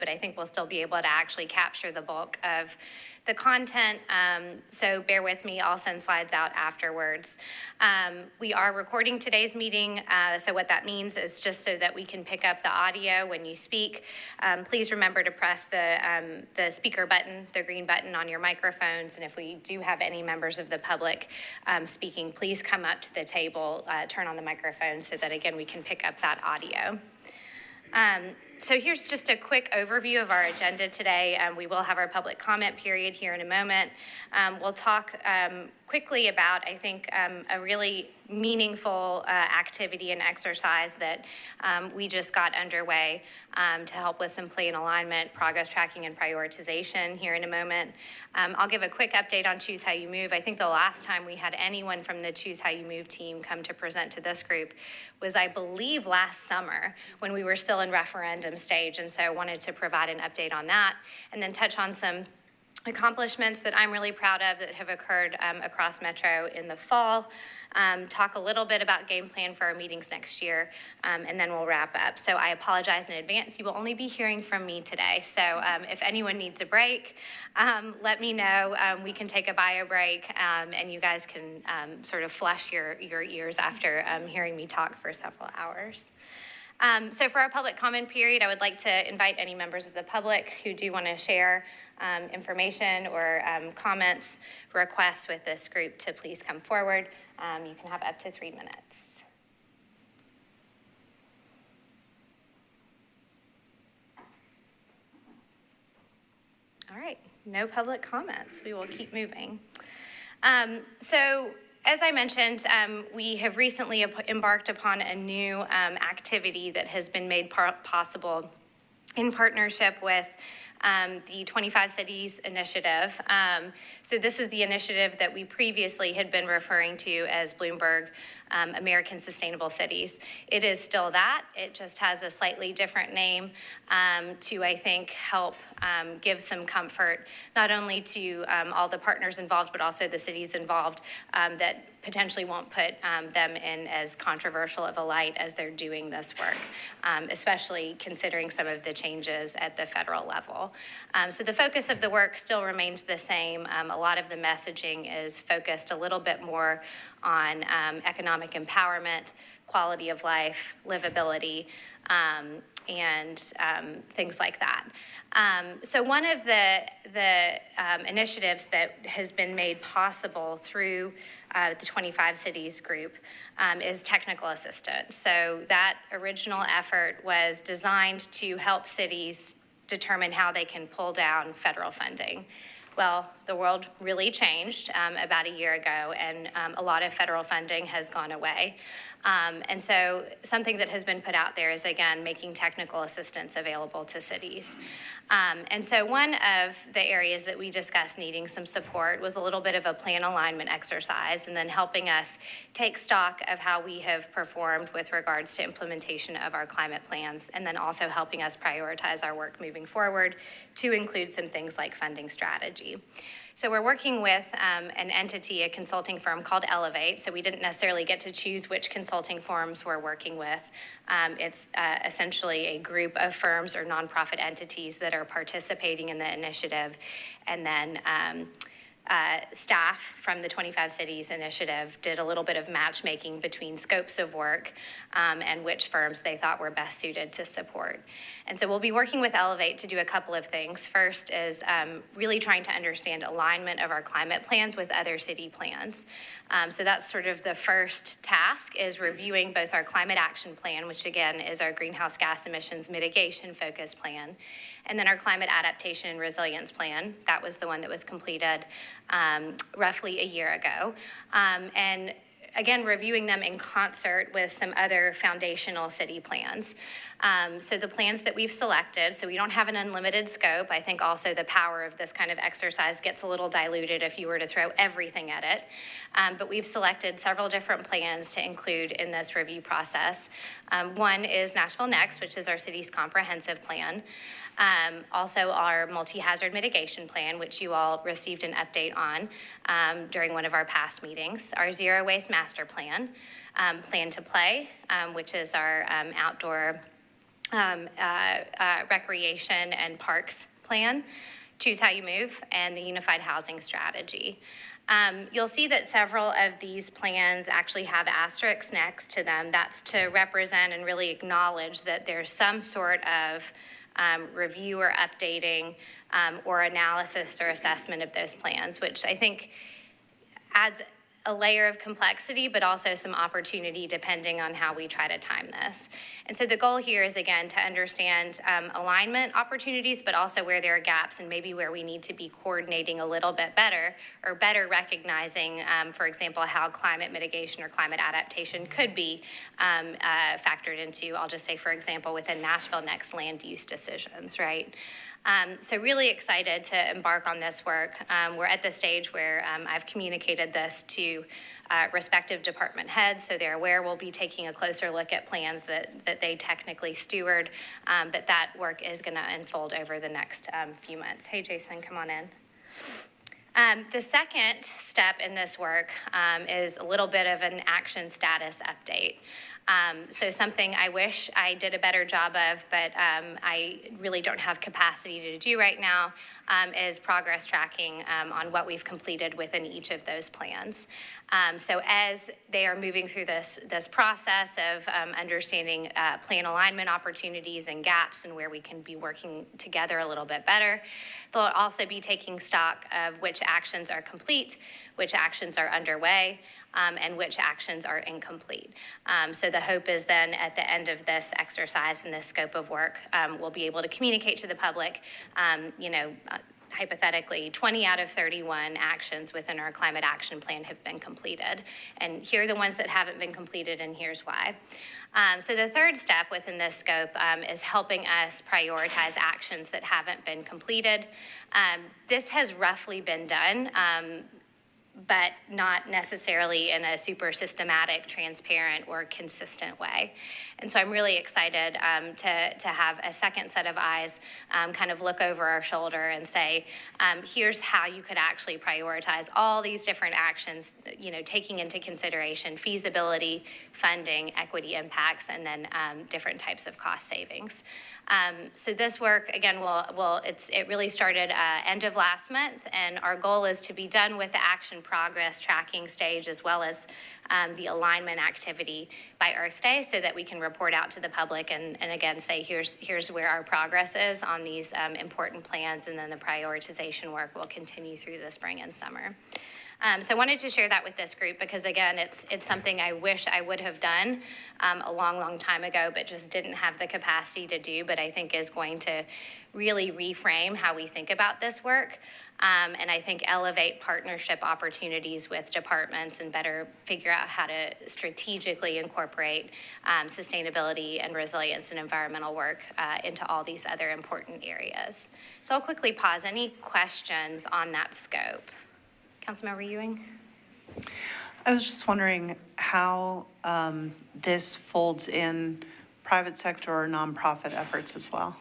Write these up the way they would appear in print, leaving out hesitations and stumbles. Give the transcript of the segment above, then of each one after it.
but I think we'll still be able to actually capture the bulk of the content. So bear with me, I'll send slides out afterwards. We are recording today's meeting, so what that means is just so that we can pick up the audio when you speak. Please remember to press the speaker button, the green button on your microphones, and if we do have any members of the public speaking, please come up to the table, turn on the microphone so that, again, we can pick up that audio. So here's just a quick overview of our agenda today. We will have our public comment period here in a moment. We'll talk quickly about, I think, a really meaningful activity and exercise that we just got underway to help with some plan alignment, progress tracking, and prioritization here in a moment. I'll give a quick update on Choose How You Move. I think the last time we had anyone from the Choose How You Move team come to present to this group was, I believe, last summer when we were still in referendum stage, and so I wanted to provide an update on that and then touch on some accomplishments that I'm really proud of that have occurred across Metro in the fall, talk a little bit about game plan for our meetings next year, and then we'll wrap up. So I apologize in advance. You will only be hearing from me today. So if anyone needs a break, let me know. We can take a bio break, and you guys can sort of flush your ears after hearing me talk for several hours. So for our public comment period, I would like to invite any members of the public who do want to share information or comments, requests with this group to please come forward. You can have up to 3 minutes. All right, no public comments. We will keep moving. So as I mentioned, we have recently embarked upon a new activity that has been made possible in partnership with the 25 Cities Initiative. So this is the initiative that we previously had been referring to as Bloomberg American Sustainable Cities. It is still that. It just has a slightly different name to, I think, help give some comfort, not only to all the partners involved, but also the cities involved that potentially won't put them in as controversial of a light as they're doing this work, especially considering some of the changes at the federal level. So the focus of the work still remains the same. A lot of the messaging is focused a little bit more on economic empowerment, quality of life, livability, and things like that. So one of the initiatives that has been made possible through the 25 Cities group is technical assistance. So that original effort was designed to help cities determine how they can pull down federal funding. Well, the world really changed about a year ago, and a lot of federal funding has gone away. And so something that has been put out there is, again, making technical assistance available to cities. And so one of the areas that we discussed needing some support was a little bit of a plan alignment exercise, and then helping us take stock of how we have performed with regards to implementation of our climate plans, and then also helping us prioritize our work moving forward to include some things like funding strategy. So we're working with an entity, a consulting firm called Elevate. So we didn't necessarily get to choose which consulting firms we're working with. It's essentially a group of firms or nonprofit entities that are participating in the initiative, and then staff from the 25 Cities Initiative did a little bit of matchmaking between scopes of work and which firms they thought were best suited to support. And so we'll be working with Elevate to do a couple of things. First is really trying to understand alignment of our climate plans with other city plans. So that's sort of the first task, is reviewing both our climate action plan, which again is our greenhouse gas emissions mitigation focused plan, and then our climate adaptation and resilience plan. That was the one that was completed roughly a year ago. And again, reviewing them in concert with some other foundational city plans. So the plans that we've selected, so we don't have an unlimited scope. I think also the power of this kind of exercise gets a little diluted if you were to throw everything at it. But we've selected several different plans to include in this review process. One is Nashville Next, which is our city's comprehensive plan. Also our multi-hazard mitigation plan, which you all received an update on during one of our past meetings. Our zero waste master plan, Plan to Play, which is our outdoor recreation and parks plan, Choose How You Move, and the Unified Housing Strategy. You'll see that several of these plans actually have asterisks next to them. That's to represent and really acknowledge that there's some sort of review or updating or analysis or assessment of those plans, which I think adds a layer of complexity, but also some opportunity depending on how we try to time this. And so the goal here is, again, to understand alignment opportunities, but also where there are gaps and maybe where we need to be coordinating a little bit better, or better recognizing, for example, how climate mitigation or climate adaptation could be factored into, I'll just say, for example, within Nashville next land use decisions, right? So really excited to embark on this work. We're at the stage where I've communicated this to respective department heads, so they're aware we'll be taking a closer look at plans that they technically steward, but that work is going to unfold over the next few months. Hey, Jason, come on in. The second step in this work is a little bit of an action status update. So something I wish I did a better job of, but I really don't have capacity to do right now, is progress tracking on what we've completed within each of those plans. So as they are moving through this process of understanding plan alignment opportunities and gaps and where we can be working together a little bit better, they'll also be taking stock of which actions are complete, which actions are underway, and which actions are incomplete. So the hope is then at the end of this exercise and this scope of work, we'll be able to communicate to the public, hypothetically, 20 out of 31 actions within our climate action plan have been completed. And here are the ones that haven't been completed, and here's why. So the third step within this scope is helping us prioritize actions that haven't been completed. This has roughly been done, but not necessarily in a super systematic, transparent, or consistent way. And so I'm really excited to have a second set of eyes kind of look over our shoulder and say, here's how you could actually prioritize all these different actions, taking into consideration feasibility, funding, equity impacts, and then different types of cost savings. So this work, again, it really started end of last month, and our goal is to be done with the action progress tracking stage as well as the alignment activity by Earth Day, so that we can report out to the public and again say here's where our progress is on these important plans, and then the prioritization work will continue through the spring and summer. So I wanted to share that with this group because, again, it's something I wish I would have done a long time ago, but just didn't have the capacity to do, but I think is going to really reframe how we think about this work, and I think elevate partnership opportunities with departments and better figure out how to strategically incorporate sustainability and resilience and environmental work into all these other important areas. So I'll quickly pause. Any questions on that scope? Councilmember Ewing? I was just wondering how this folds in private sector or nonprofit efforts as well.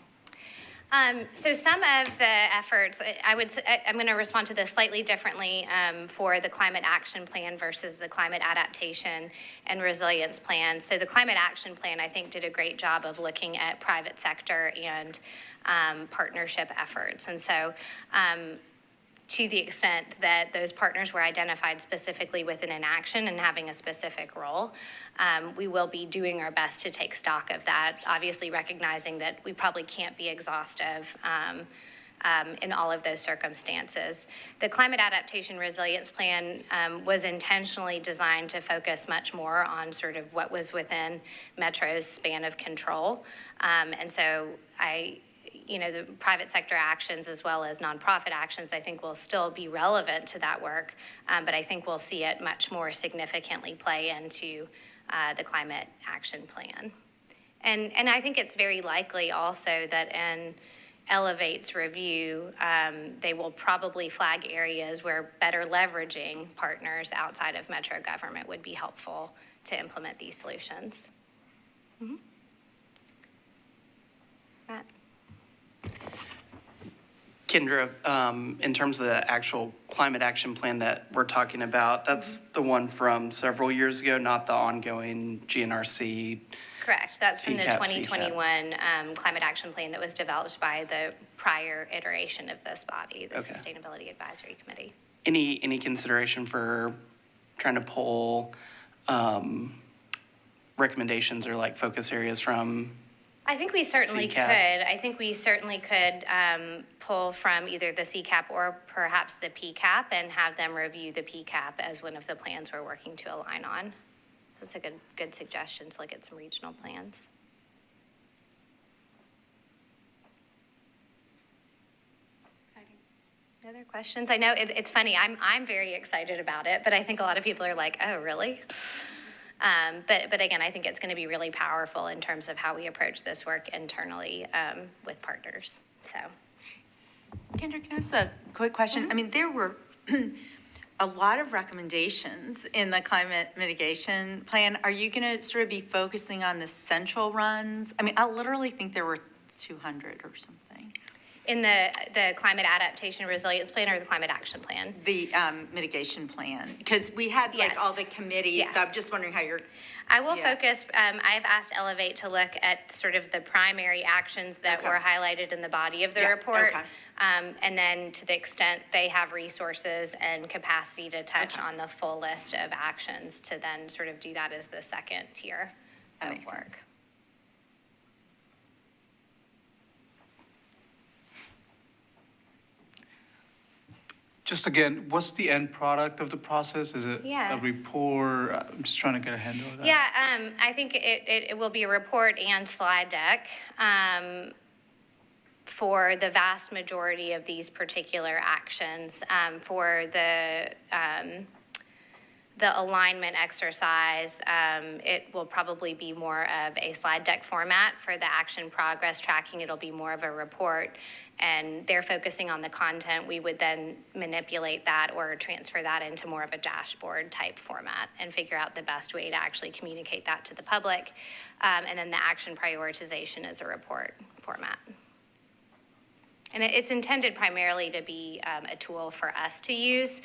So some of the efforts, I'm going to respond to this slightly differently for the climate action plan versus the climate adaptation and resilience plan. So the climate action plan, I think, did a great job of looking at private sector and partnership efforts. And so to the extent that those partners were identified specifically within an action and having a specific role, we will be doing our best to take stock of that, obviously recognizing that we probably can't be exhaustive in all of those circumstances. The Climate Adaptation Resilience Plan was intentionally designed to focus much more on sort of what was within Metro's span of control. And so the private sector actions as well as nonprofit actions, I think will still be relevant to that work, but I think we'll see it much more significantly play into the climate action plan. And I think it's very likely also that in Elevate's review, they will probably flag areas where better leveraging partners outside of Metro government would be helpful to implement these solutions. Mm-hmm. Matt? Kendra, in terms of the actual climate action plan that we're talking about, that's the one from several years ago, not the ongoing GNRC Correct. That's from the PCAP, 2021 Climate Action Plan that was developed by the prior iteration of this body, the Okay. Sustainability Advisory Committee. Any consideration for trying to pull recommendations or like focus areas from? I think we certainly CCAP. could. I think we certainly could pull from either the CCAP or perhaps the PCAP and have them review the PCAP as one of the plans we're working to align on. That's a good suggestion to look at some regional plans. Other questions? I know it's funny. I'm very excited about it, but I think a lot of people are like, "Oh, really?" But again, I think it's going to be really powerful in terms of how we approach this work internally with partners. So, Kendra, can I ask a quick question? I mean, there were a lot of recommendations in the climate mitigation plan. Are you going to sort of be focusing on the central runs? I mean, I literally think there were 200 or something. in the climate adaptation resilience plan or the climate action plan? The mitigation plan, because we had like Yes. all the committees, so Yeah. I'm just wondering how you're, I will Yeah. focus, I've asked Elevate to look at sort of the primary actions that Okay. were highlighted in the body of the Yeah, report. okay. And then to the extent they have resources and capacity to touch Okay. on the full list of actions to then sort of do that as the second tier That of makes work. sense. Just again, what's the end product of the process? Is it Yeah. a report? I'm just trying to get a handle of that. Yeah, I think it will be a report and slide deck for the vast majority of these particular actions. For the alignment exercise, it will probably be more of a slide deck format. For the action progress tracking, it'll be more of a report. And they're focusing on the content. We would then manipulate that or transfer that into more of a dashboard type format and figure out the best way to actually communicate that to the public. And then the action prioritization is a report format. And it's intended primarily to be a tool for us to use,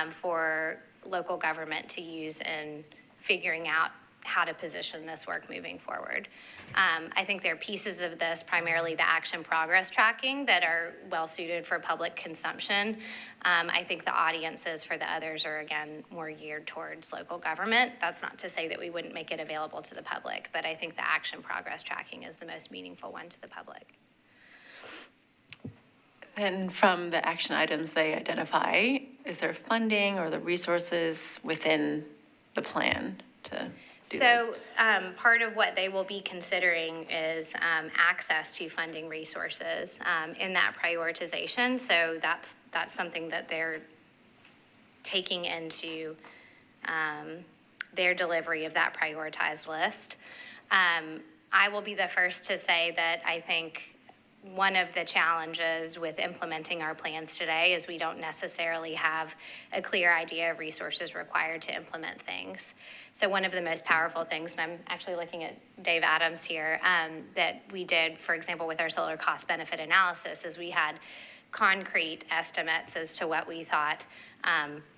for local government to use in figuring out how to position this work moving forward. I think there are pieces of this, primarily the action progress tracking, that are well suited for public consumption. I think the audiences for the others are, again, more geared towards local government. That's not to say that we wouldn't make it available to the public, but I think the action progress tracking is the most meaningful one to the public. And from the action items they identify, is there funding or the resources within the plan to do this? So part of what they will be considering is access to funding resources in that prioritization. So that's something that they're taking into their delivery of that prioritized list. I will be the first to say that I think one of the challenges with implementing our plans today is we don't necessarily have a clear idea of resources required to implement things. So one of the most powerful things, and I'm actually looking at Dave Adams here, that we did, for example, with our solar cost benefit analysis, is we had concrete estimates as to what we thought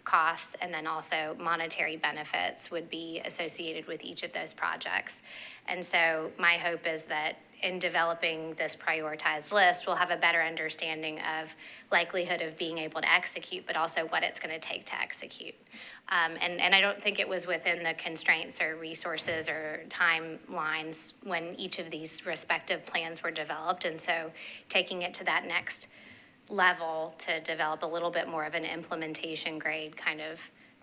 costs and then also monetary benefits would be associated with each of those projects. And so my hope is that in developing this prioritized list, we'll have a better understanding of likelihood of being able to execute, but also what it's going to take to execute. And I don't think it was within the constraints or resources or timelines when each of these respective plans were developed. And so taking it to that next level to develop a little bit more of an implementation grade kind of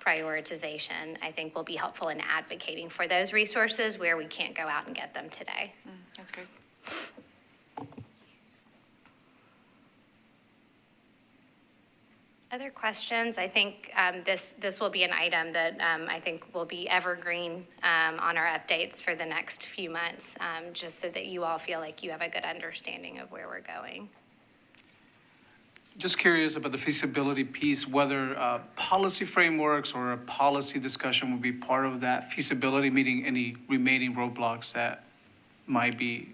prioritization, I think will be helpful in advocating for those resources where we can't go out and get them today. That's great. Other questions? I think this will be an item that I think will be evergreen on our updates for the next few months, just so that you all feel like you have a good understanding of where we're going. Just curious about the feasibility piece, whether policy frameworks or a policy discussion would be part of that feasibility, meeting any remaining roadblocks that might be,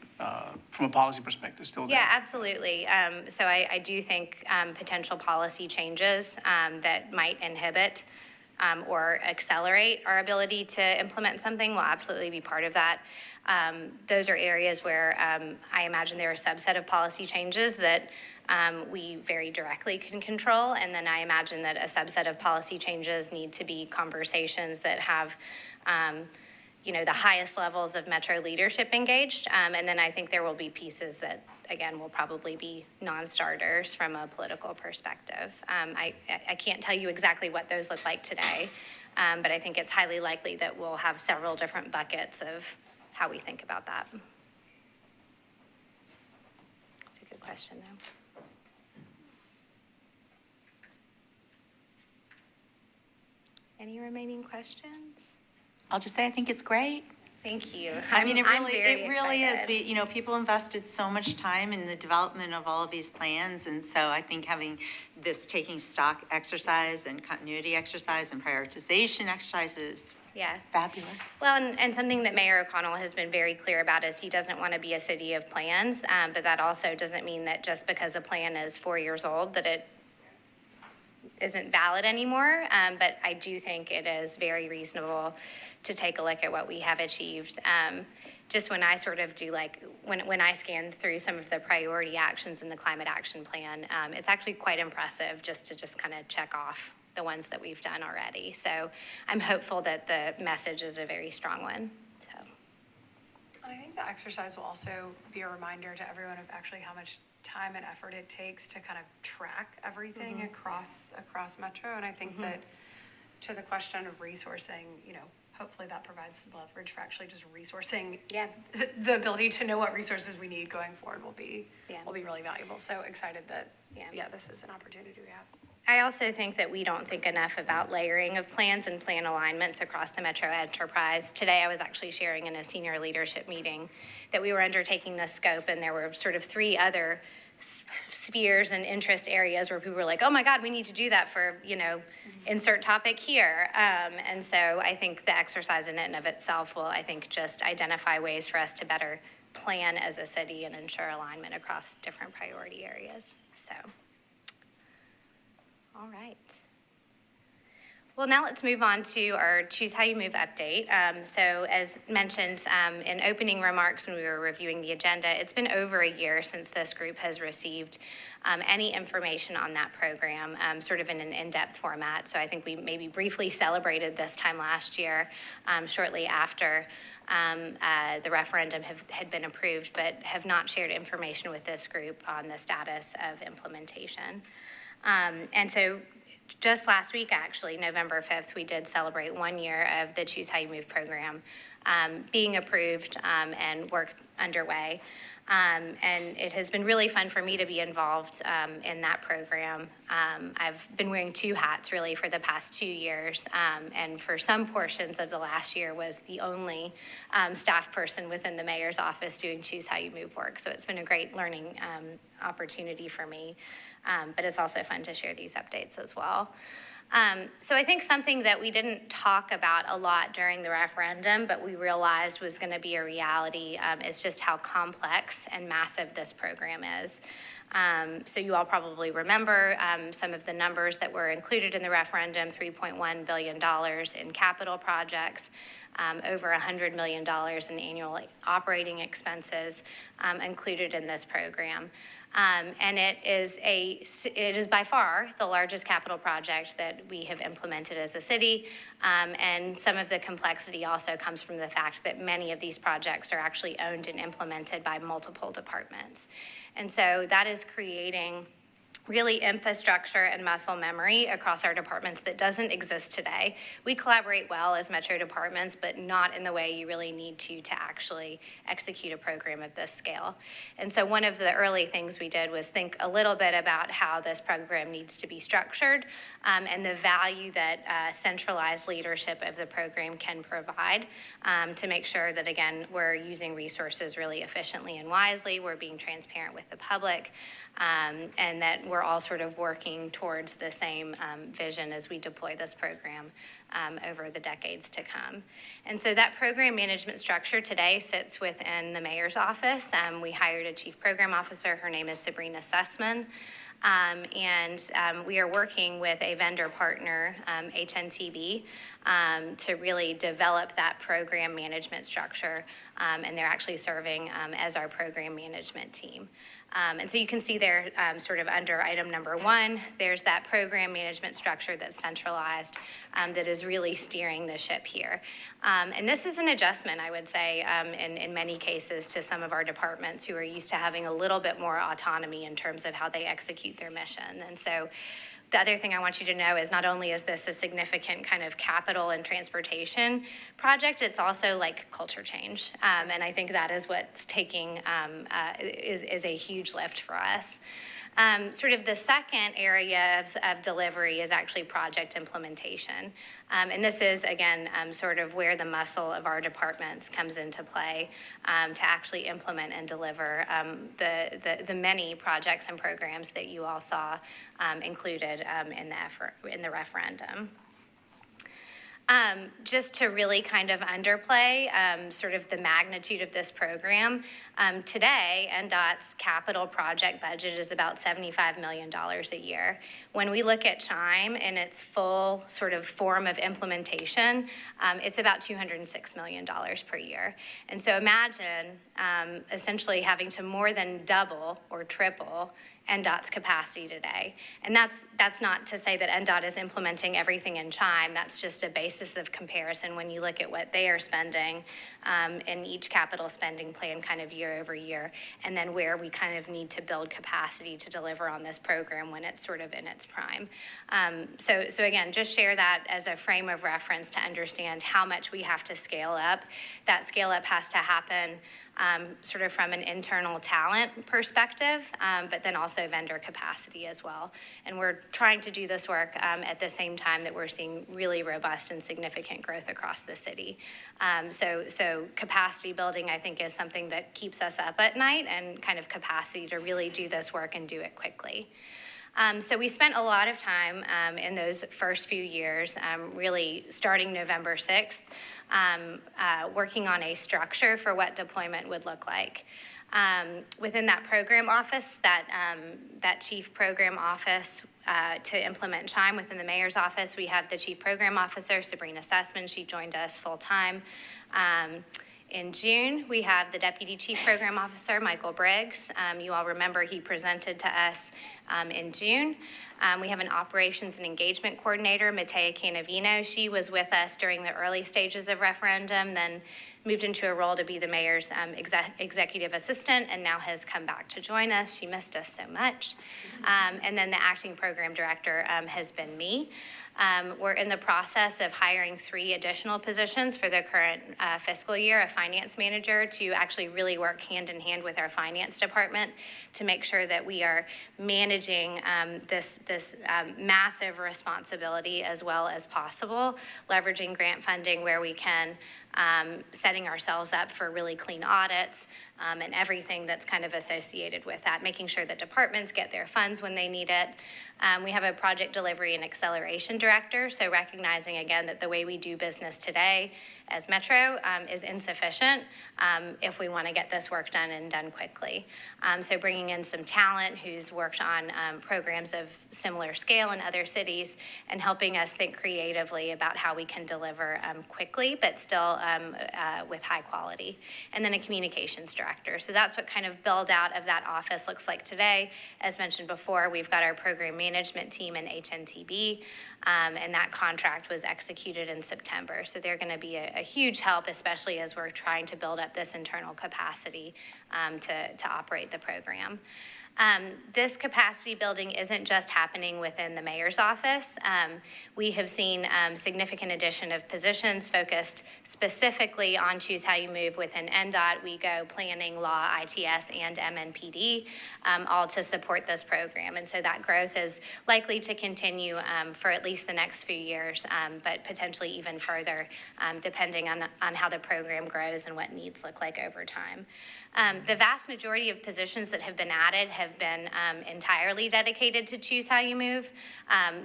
from a policy perspective, still there. Yeah, absolutely. So I do think potential policy changes that might inhibit or accelerate our ability to implement something will absolutely be part of that. Those are areas where I imagine there are a subset of policy changes that we very directly can control. And then I imagine that a subset of policy changes need to be conversations that have the highest levels of Metro leadership engaged. And then I think there will be pieces that, again, will probably be non-starters from a political perspective. I can't tell you exactly what those look like today, but I think it's highly likely that we'll have several different buckets of how we think about that. That's a good question, though. Any remaining questions? I'll just say, I think it's great. Thank you. I mean, I'm very it really is. excited. People invested so much time in the development of all of these plans, and so I think having this taking stock exercise and continuity exercise and prioritization exercises, Yeah. fabulous. Well, and something that Mayor O'Connell has been very clear about is he doesn't want to be a city of plans, but that also doesn't mean that just because a plan is 4 years old, that it isn't valid anymore. But I do think it is very reasonable to take a look at what we have achieved. Just when I sort of do when I scan through some of the priority actions in the climate action plan, it's actually quite impressive just to kind of check off the ones that we've done already. So I'm hopeful that the message is a very strong one. So. And I think the exercise will also be a reminder to everyone of actually how much time and effort it takes to kind of track everything across Metro. And I think that to the question of resourcing, hopefully that provides some leverage for actually just resourcing. Yeah. The ability to know what resources we need going forward will be Yeah. really valuable. So excited that, Yeah. this is an opportunity we have. I also think that we don't think enough about layering of plans and plan alignments across the Metro enterprise. Today, I was actually sharing in a senior leadership meeting that we were undertaking this scope, and there were sort of 3 other spheres and interest areas where people were like, oh my God, we need to do that for, insert topic here. And so I think the exercise in and of itself will, I think, just identify ways for us to better plan as a city and ensure alignment across different priority areas. So. All right. Well, now let's move on to our Choose How You Move update. So as mentioned in opening remarks when we were reviewing the agenda, it's been over a year since this group has received any information on that program, sort of in an in-depth format. So I think we maybe briefly celebrated this time last year, shortly after the referendum had been approved, but have not shared information with this group on the status of implementation. And so just last week, actually, November 5th, we did celebrate 1 year of the Choose How You Move program being approved and work underway. And it has been really fun for me to be involved in that program. I've been wearing 2 hats really for the past 2 years, and for some portions of the last year was the only staff person within the mayor's office doing Choose How You Move work. So it's been a great learning opportunity for me. But it's also fun to share these updates as well. So I think something that we didn't talk about a lot during the referendum, but we realized was going to be a reality, is just how complex and massive this program is. So you all probably remember some of the numbers that were included in the referendum: $3.1 billion in capital projects, over $100 million in annual operating expenses included in this program. And it is by far the largest capital project that we have implemented as a city. And some of the complexity also comes from the fact that many of these projects are actually owned and implemented by multiple departments. And so that is creating really infrastructure and muscle memory across our departments that doesn't exist today. We collaborate well as Metro departments, but not in the way you really need to actually execute a program of this scale. And so one of the early things we did was think a little bit about how this program needs to be structured and the value that centralized leadership of the program can provide to make sure that, again, we're using resources really efficiently and wisely, we're being transparent with the public, and that we're all sort of working towards the same vision as we deploy this program over the decades to come. And so that program management structure today sits within the mayor's office. We hired a chief program officer. Her name is Sabrina Sussman. We are working with a vendor partner, HNTB, to really develop that program management structure. And they're actually serving as our program management team. And so you can see there, sort of under item number 1, there's that program management structure that's centralized, that is really steering the ship here. And this is an adjustment, I would say, in many cases to some of our departments who are used to having a little bit more autonomy in terms of how they execute their mission. And so the other thing I want you to know is not only is this a significant kind of capital and transportation project, it's also like culture change. And I think that is what's taking, is a huge lift for us. Sort of the second area of delivery is actually project implementation. And this is, again, sort of where the muscle of our departments comes into play to actually implement and deliver the many projects and programs that you all saw included in the referendum. Just to really kind of underplay sort of the magnitude of this program, today NDOT's capital project budget is about $75 million a year. When we look at CHIME in its full sort of form of implementation, it's about $206 million per year. And so imagine essentially having to more than double or triple NDOT's capacity today. And that's not to say that NDOT is implementing everything in CHIME. That's just a basis of comparison when you look at what they are spending in each capital spending plan kind of year over year, and then where we kind of need to build capacity to deliver on this program when it's sort of in its prime. So again, just share that as a frame of reference to understand how much we have to scale up. That scale up has to happen sort of from an internal talent perspective, but then also vendor capacity as well. And we're trying to do this work at the same time that we're seeing really robust and significant growth across the city. So capacity building, I think, is something that keeps us up at night, and kind of capacity to really do this work and do it quickly. So we spent a lot of time in those first few years, really starting November 6th, working on a structure for what deployment would look like. Within that program office, that chief program office to implement CHIME within the mayor's office, we have the chief program officer, Sabrina Sussman. She joined us full time. In June, we have the Deputy Chief Program Officer, Michael Briggs. You all remember he presented to us in June. We have an Operations and Engagement Coordinator, Matea Canavino. She was with us during the early stages of referendum, then moved into a role to be the mayor's executive assistant, and now has come back to join us. She missed us so much. And then the acting program director has been me. We're in the process of hiring 3 additional positions for the current fiscal year, a finance manager to actually really work hand in hand with our finance department to make sure that we are managing this massive responsibility as well as possible, leveraging grant funding where we can, setting ourselves up for really clean audits, and everything that's kind of associated with that, making sure that departments get their funds when they need it. We have a project delivery and acceleration director, so recognizing again that the way we do business today as Metro is insufficient if we want to get this work done and done quickly. So bringing in some talent who's worked on programs of similar scale in other cities and helping us think creatively about how we can deliver quickly, but still with high quality. And then a communications director. So that's what kind of build out of that office looks like today. As mentioned before, we've got our program management team in HNTB, and that contract was executed in September. So they're going to be a huge help, especially as we're trying to build up this internal capacity to operate the program. This capacity building isn't just happening within the mayor's office. We have seen significant addition of positions focused specifically on Choose How You Move within NDOT, WEGO, planning, law, ITS, and MNPD, all to support this program. And so that growth is likely to continue for at least the next few years, but potentially even further, depending on how the program grows and what needs look like over time. The vast majority of positions that have been added have been entirely dedicated to Choose How You Move.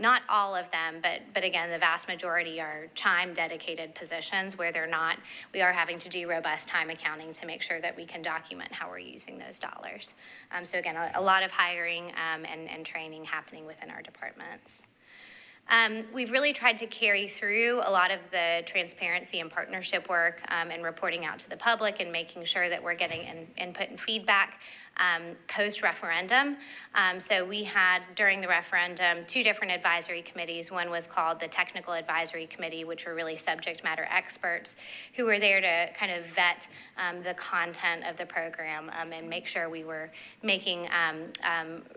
Not all of them, but again, the vast majority are chime-dedicated positions where we are having to do robust time accounting to make sure that we can document how we're using those dollars. So again, a lot of hiring and training happening within our departments. We've really tried to carry through a lot of the transparency and partnership work and reporting out to the public and making sure that we're getting input and feedback post-referendum. So we had, during the referendum, 2 different advisory committees. One was called the Technical Advisory Committee, which were really subject matter experts who were there to kind of vet the content of the program and make sure we were making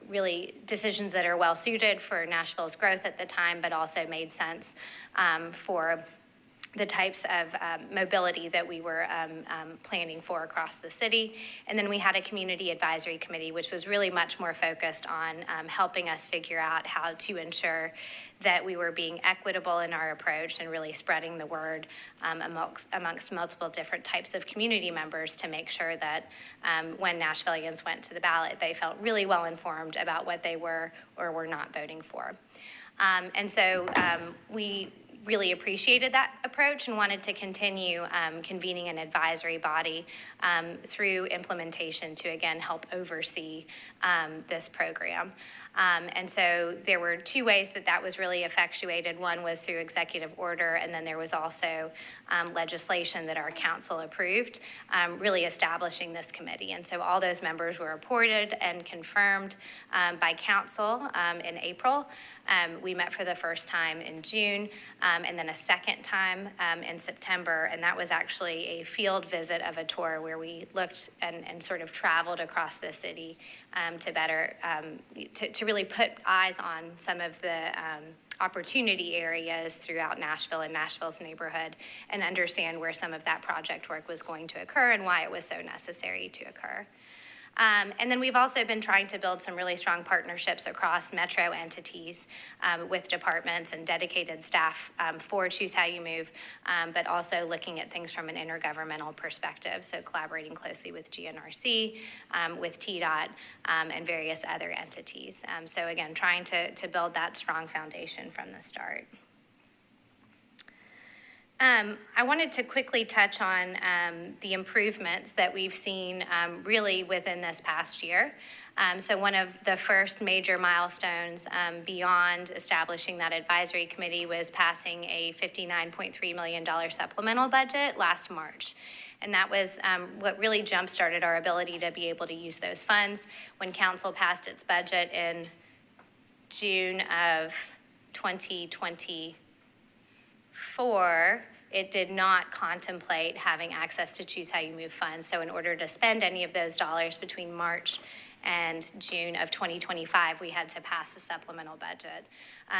really decisions that are well-suited for Nashville's growth at the time, but also made sense for the types of mobility that we were planning for across the city. And then we had a community advisory committee, which was really much more focused on helping us figure out how to ensure that we were being equitable in our approach and really spreading the word amongst multiple different types of community members to make sure that when Nashvillians went to the ballot, they felt really well informed about what they were or were not voting for. And so we really appreciated that approach and wanted to continue convening an advisory body through implementation to, again, help oversee this program. And so there were 2 ways that was really effectuated. One was through executive order, and then there was also legislation that our council approved, really establishing this committee. And so all those members were appointed and confirmed by council in April. We met for the first time in June, and then a second time in September, and that was actually a field visit of a tour where we looked and sort of traveled across the city to better, to really put eyes on some of the opportunity areas throughout Nashville and Nashville's neighborhood and understand where some of that project work was going to occur and why it was so necessary to occur. And then we've also been trying to build some really strong partnerships across Metro entities with departments and dedicated staff for Choose How You Move, but also looking at things from an intergovernmental perspective, so collaborating closely with GNRC, with TDOT, and various other entities. So again, trying to build that strong foundation from the start. I wanted to quickly touch on the improvements that we've seen really within this past year. So one of the first major milestones beyond establishing that advisory committee was passing a $59.3 million supplemental budget last March. And that was what really jump-started our ability to be able to use those funds. When council passed its budget in June of 2024, it did not contemplate having access to Choose How You Move funds. So in order to spend any of those dollars between March and June of 2025, we had to pass a supplemental budget.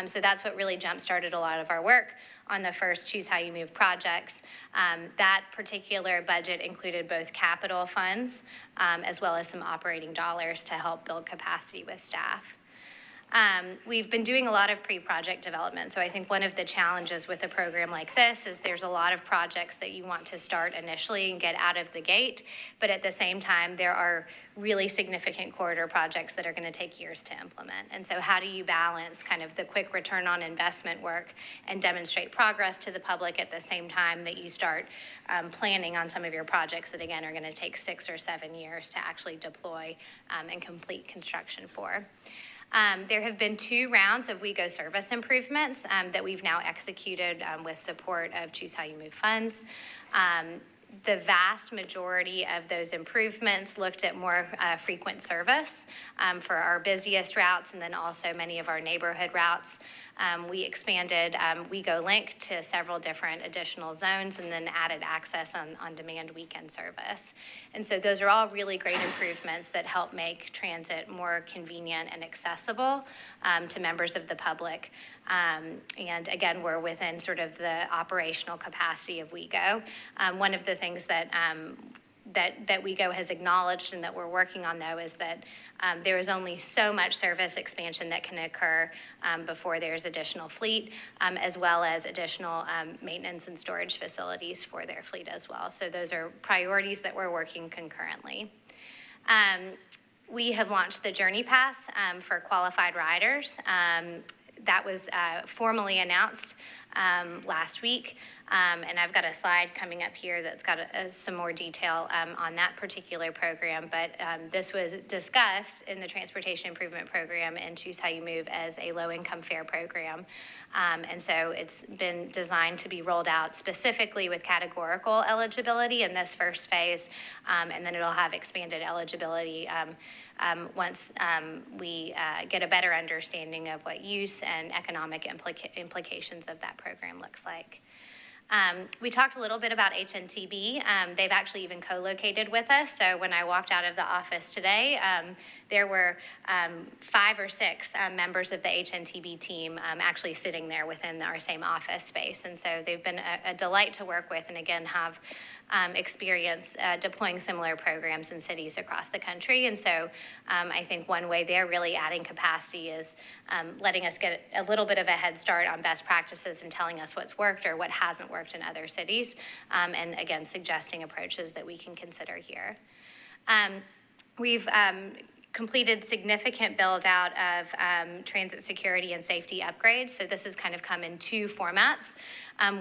So that's what really jump-started a lot of our work on the first Choose How You Move projects. That particular budget included both capital funds as well as some operating dollars to help build capacity with staff. We've been doing a lot of pre-project development, so I think one of the challenges with a program like this is there's a lot of projects that you want to start initially and get out of the gate, but at the same time, there are really significant corridor projects that are going to take years to implement. And so how do you balance kind of the quick return on investment work and demonstrate progress to the public at the same time that you start planning on some of your projects that, again, are going to take 6 or 7 years to actually deploy and complete construction for? There have been 2 rounds of WeGo service improvements that we've now executed with support of Choose How You Move funds. The vast majority of those improvements looked at more frequent service for our busiest routes and then also many of our neighborhood routes. We expanded WeGo Link to several different additional zones and then added access on demand weekend service. And so those are all really great improvements that help make transit more convenient and accessible to members of the public. And again, we're within sort of the operational capacity of WeGo. One of the things that WeGo has acknowledged and that we're working on, though, is that there is only so much service expansion that can occur before there's additional fleet, as well as additional maintenance and storage facilities for their fleet as well. So those are priorities that we're working concurrently. We have launched the Journey Pass for qualified riders. That was formally announced last week. And I've got a slide coming up here that's got some more detail on that particular program. But this was discussed in the Transportation Improvement Program in Choose How You Move as a low-income fare program. And so it's been designed to be rolled out specifically with categorical eligibility in this first phase. And then it'll have expanded eligibility once we get a better understanding of what use and economic implications of that program looks like. We talked a little bit about HNTB. They've actually even co-located with us. So when I walked out of the office today, there were 5 or 6 members of the HNTB team actually sitting there within our same office space. And so they've been a delight to work with, and again, have experience deploying similar programs in cities across the country. And so I think one way they're really adding capacity is letting us get a little bit of a head start on best practices and telling us what's worked or what hasn't worked in other cities. And again, suggesting approaches that we can consider here. We've completed significant build out of transit security and safety upgrades. So this has kind of come in 2 formats.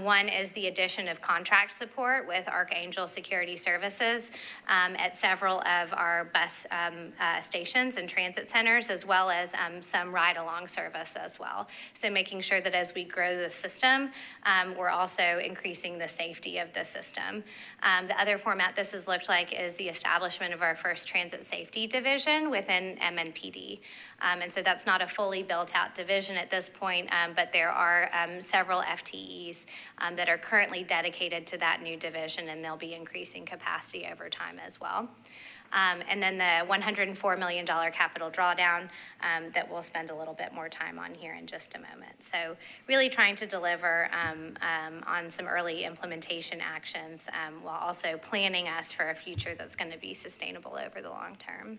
One is the addition of contract support with Archangel Security Services at several of our bus stations and transit centers, as well as some ride-along service as well. So making sure that as we grow the system, we're also increasing the safety of the system. The other format this has looked like is the establishment of our first transit safety division within MNPD. And so that's not a fully built out division at this point, but there are several FTEs that are currently dedicated to that new division, and they'll be increasing capacity over time as well. And then the $104 million capital drawdown that we'll spend a little bit more time on here in just a moment. So really trying to deliver on some early implementation actions while also planning us for a future that's going to be sustainable over the long term.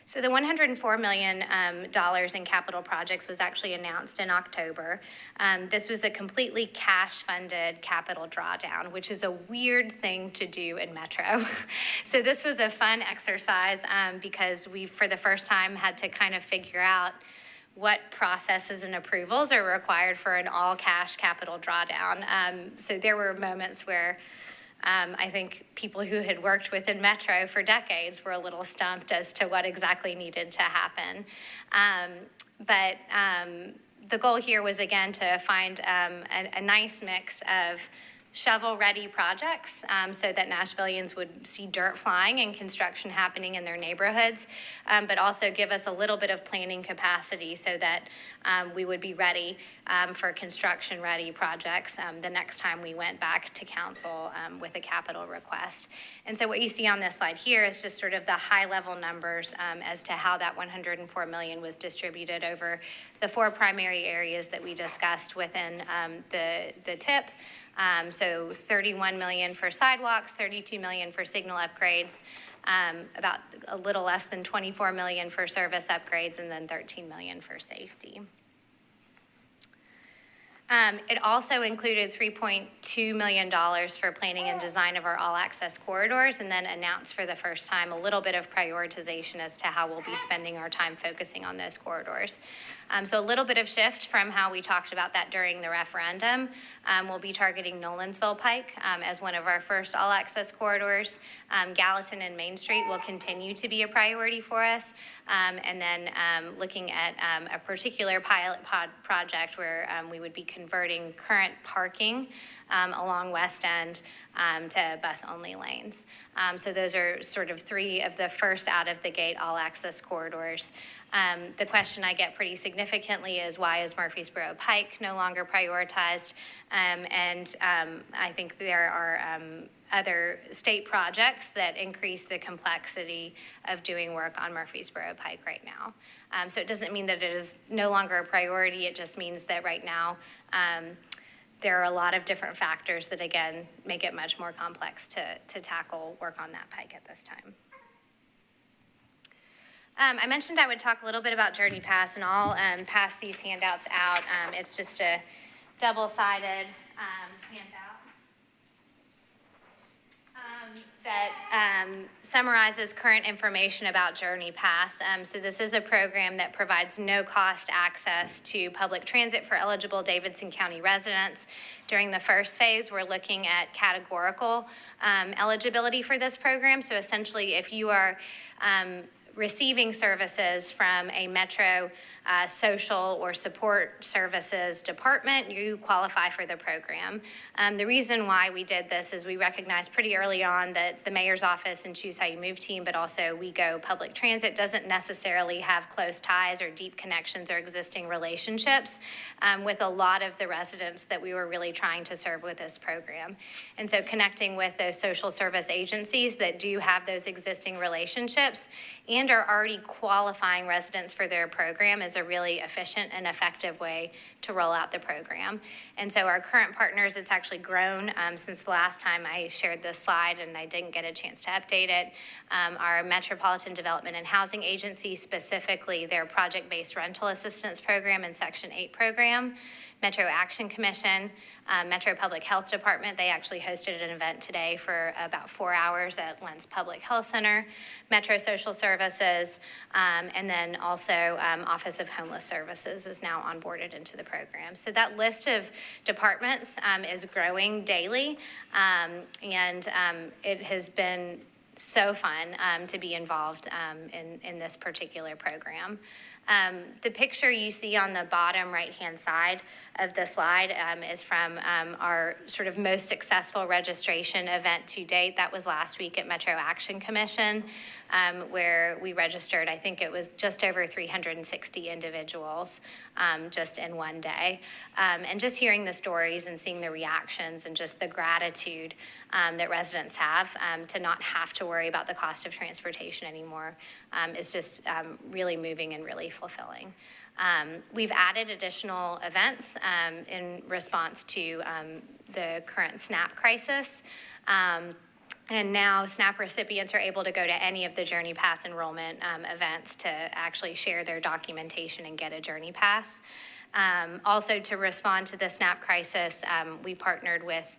So the $104 million in capital projects was actually announced in October. This was a completely cash-funded capital drawdown, which is a weird thing to do in Metro. So this was a fun exercise because we, for the first time, had to kind of figure out what processes and approvals are required for an all-cash capital drawdown. So there were moments where I think people who had worked within Metro for decades were a little stumped as to what exactly needed to happen. But the goal here was, again, to find a nice mix of shovel-ready projects so that Nashvillians would see dirt flying and construction happening in their neighborhoods, but also give us a little bit of planning capacity so that we would be ready for construction-ready projects the next time we went back to council with a capital request. And so what you see on this slide here is just sort of the high-level numbers as to how that $104 million was distributed over the 4 primary areas that we discussed within the TIP. So $31 million for sidewalks, $32 million for signal upgrades, about a little less than $24 million for service upgrades, and then $13 million for safety. It also included $3.2 million for planning and design of our all-access corridors, and then announced for the first time a little bit of prioritization as to how we'll be spending our time focusing on those corridors. So a little bit of shift from how we talked about that during the referendum. We'll be targeting Nolensville Pike as one of our first all-access corridors. Gallatin and Main Street will continue to be a priority for us. And then looking at a particular pilot project where we would be converting current parking along West End to bus-only lanes. So those are sort of 3 of the first out-of-the-gate all-access corridors. The question I get pretty significantly is, why is Murfreesboro Pike no longer prioritized? And I think there are other state projects that increase the complexity of doing work on Murfreesboro Pike right now. So it doesn't mean that it is no longer a priority. It just means that right now there are a lot of different factors that, again, make it much more complex to tackle work on that pike at this time. I mentioned I would talk a little bit about Journey Pass, and I'll pass these handouts out. It's just a double-sided handout. that summarizes current information about Journey Pass. So this is a program that provides no-cost access to public transit for eligible Davidson County residents. During the first phase, we're looking at categorical eligibility for this program. So essentially, if you are receiving services from a Metro social or support services department, you qualify for the program. The reason why we did this is we recognized pretty early on that the mayor's office and Choose How You Move team, but also We Go Public Transit doesn't necessarily have close ties or deep connections or existing relationships with a lot of the residents that we were really trying to serve with this program. And so connecting with those social service agencies that do have those existing relationships and are already qualifying residents for their program is a really efficient and effective way to roll out the program. And so our current partners, it's actually grown since the last time I shared this slide and I didn't get a chance to update it. Our Metropolitan Development and Housing Agency, specifically their project-based rental assistance program and Section 8 program, Metro Action Commission, Metro Public Health Department. They actually hosted an event today for about 4 hours at Lentz Public Health Center, Metro Social Services, and then also Office of Homeless Services is now onboarded into the program. So that list of departments is growing daily, and it has been so fun to be involved in this particular program. The picture you see on the bottom right-hand side of the slide is from our sort of most successful registration event to date. That was last week at Metro Action Commission, where we registered, I think it was just over 360 individuals just in one day. And just hearing the stories and seeing the reactions and just the gratitude that residents have to not have to worry about the cost of transportation anymore is just really moving and really fulfilling. We've added additional events in response to the current SNAP crisis. And now SNAP recipients are able to go to any of the Journey Pass enrollment events to actually share their documentation and get a Journey Pass. Also, to respond to the SNAP crisis, we partnered with